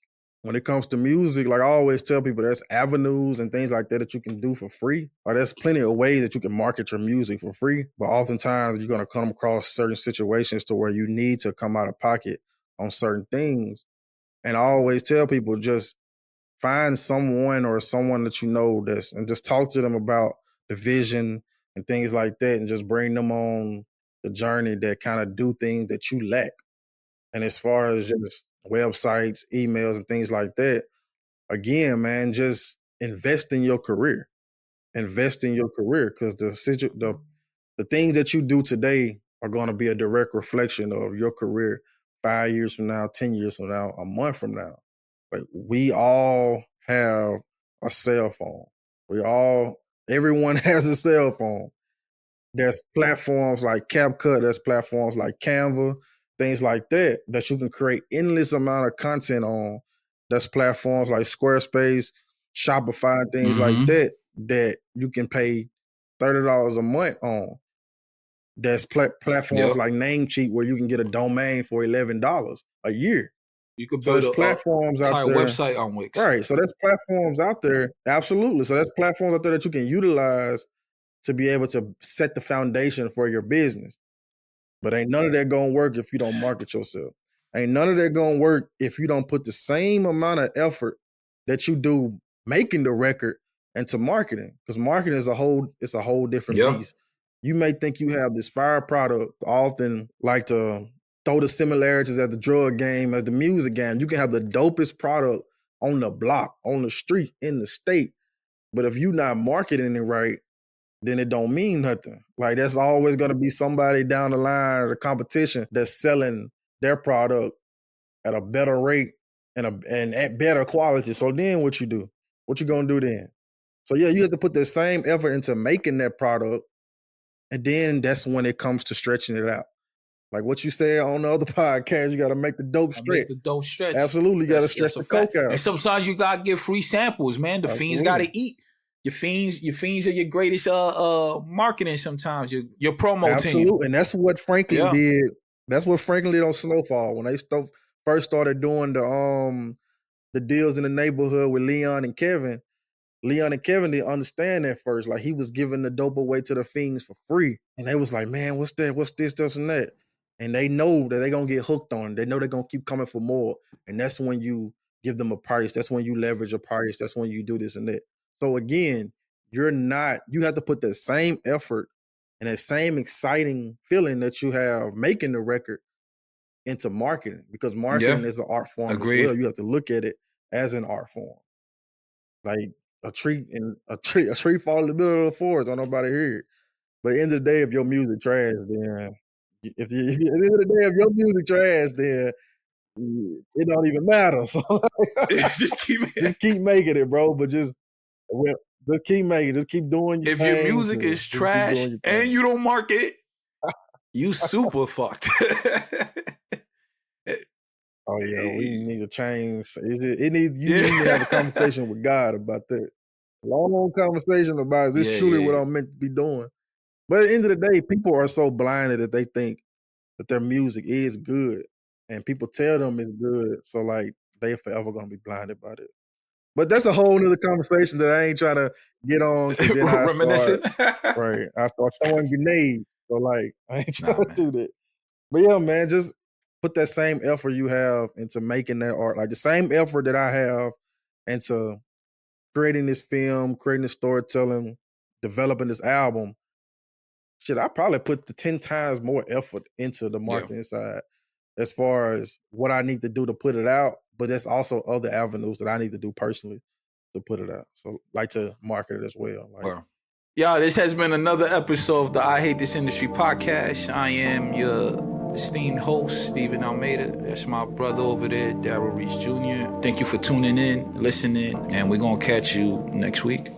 when it comes to music, like I always tell people, there's avenues and things like that you can do for free. Or there's plenty of ways that you can market your music for free. But oftentimes you're gonna come across certain situations to where you need to come out of pocket on certain things. And I always tell people, just find someone that you know and just talk to them about the vision and things like that, and just bring them on the journey that kind of do things that you lack. And as far as just websites, emails, and things like that, again, man, just invest in your career. Invest in your career, because the things that you do today are going to be a direct reflection of your career 5 years from now, 10 years from now, a month from now. Like, we all have a cell phone. Everyone has a cell phone. There's platforms like CapCut, there's platforms like Canva, things like that you can create endless amount of content on. There's platforms like Squarespace, Shopify, things like that you can pay $30 a month on. There's platforms like Namecheap where you can get a domain for $11 a year. You could build platforms out there. Website on Wix. Right. So there's platforms out there. Absolutely. So there's platforms out there that you can utilize to be able to set the foundation for your business. But ain't none of that gonna work if you don't market yourself. Ain't none of that gonna work if you don't put the same amount of effort that you do making the record into marketing. Because marketing is a whole different piece. You may think you have this fire product. I often like to throw the similarities at the drug game as the music game. You can have the dopest product on the block, on the street, in the state. But if you're not marketing it right, then it don't mean nothing. Like, there's always going to be somebody down the line or the competition that's selling their product at a better rate and at better quality. So then what you do? What you going to do then? So yeah, you have to put the same effort into making that product. And then that's when it comes to stretching it out. Like what you said on the other podcast, you got to make the dope stretch. Make the dope stretch. Absolutely, you got to stretch the coke out. And sometimes you got to get free samples, man. The fiends got to eat. Your fiends are your greatest marketing sometimes, your promo team. Absolutely, and that's what Franklin did. That's what Franklin did on Snowfall when they first started doing the deals in the neighborhood with Leon and Kevin. Leon and Kevin didn't understand that first. Like, he was giving the dope away to the fiends for free. And they was like, man, what's that? What's this, this, and that? And they know that they're going to get hooked on it. They know they're going to keep coming for more. And that's when you give them a price. That's when you leverage a price. That's when you do this and that. So again, you have to put that same effort and that same exciting feeling that you have making the record into marketing, because marketing is an art form as well. You have to look at it as an art form. Like a tree fall in the middle of the forest, don't nobody hear it. But at the end of the day, if your music trash, then at the end of the day, if your music trash, then it don't even matter. So just keep making it, bro. But just Well, just keep making, just keep doing your If thing. your music is Just keep trash doing your and thing. you don't market, you super fucked. Oh yeah, we need to change. You need to have a Yeah. conversation with God about that. Long conversation about is this Yeah, truly yeah, what yeah. I'm meant to be doing? But at the end of the day, people are so blinded that they think that their music is good, and people tell them it's good. So like they forever gonna be blinded by it. But that's a whole nother conversation that I ain't trying to get on because then Reminiscing. I start throwing grenades. So like I ain't trying Nah, to man. do that. But yeah, man, just put that same effort you have into making that art, like the same effort that I have into creating this film, creating this storytelling, developing this album. Shit, I probably put the 10 times more effort into the Yeah. marketing side as far as what I need to do to put it out. But there's also other avenues that I need to do personally to put it out. So like to market it as well. Like, Well. Y'all, this has been another episode of the I Hate This Industry podcast. I am your esteemed host, Stephen Almeida. That's my brother over there, Darrell Reese Jr. Thank you for tuning in, listening, and we're going to catch you next week.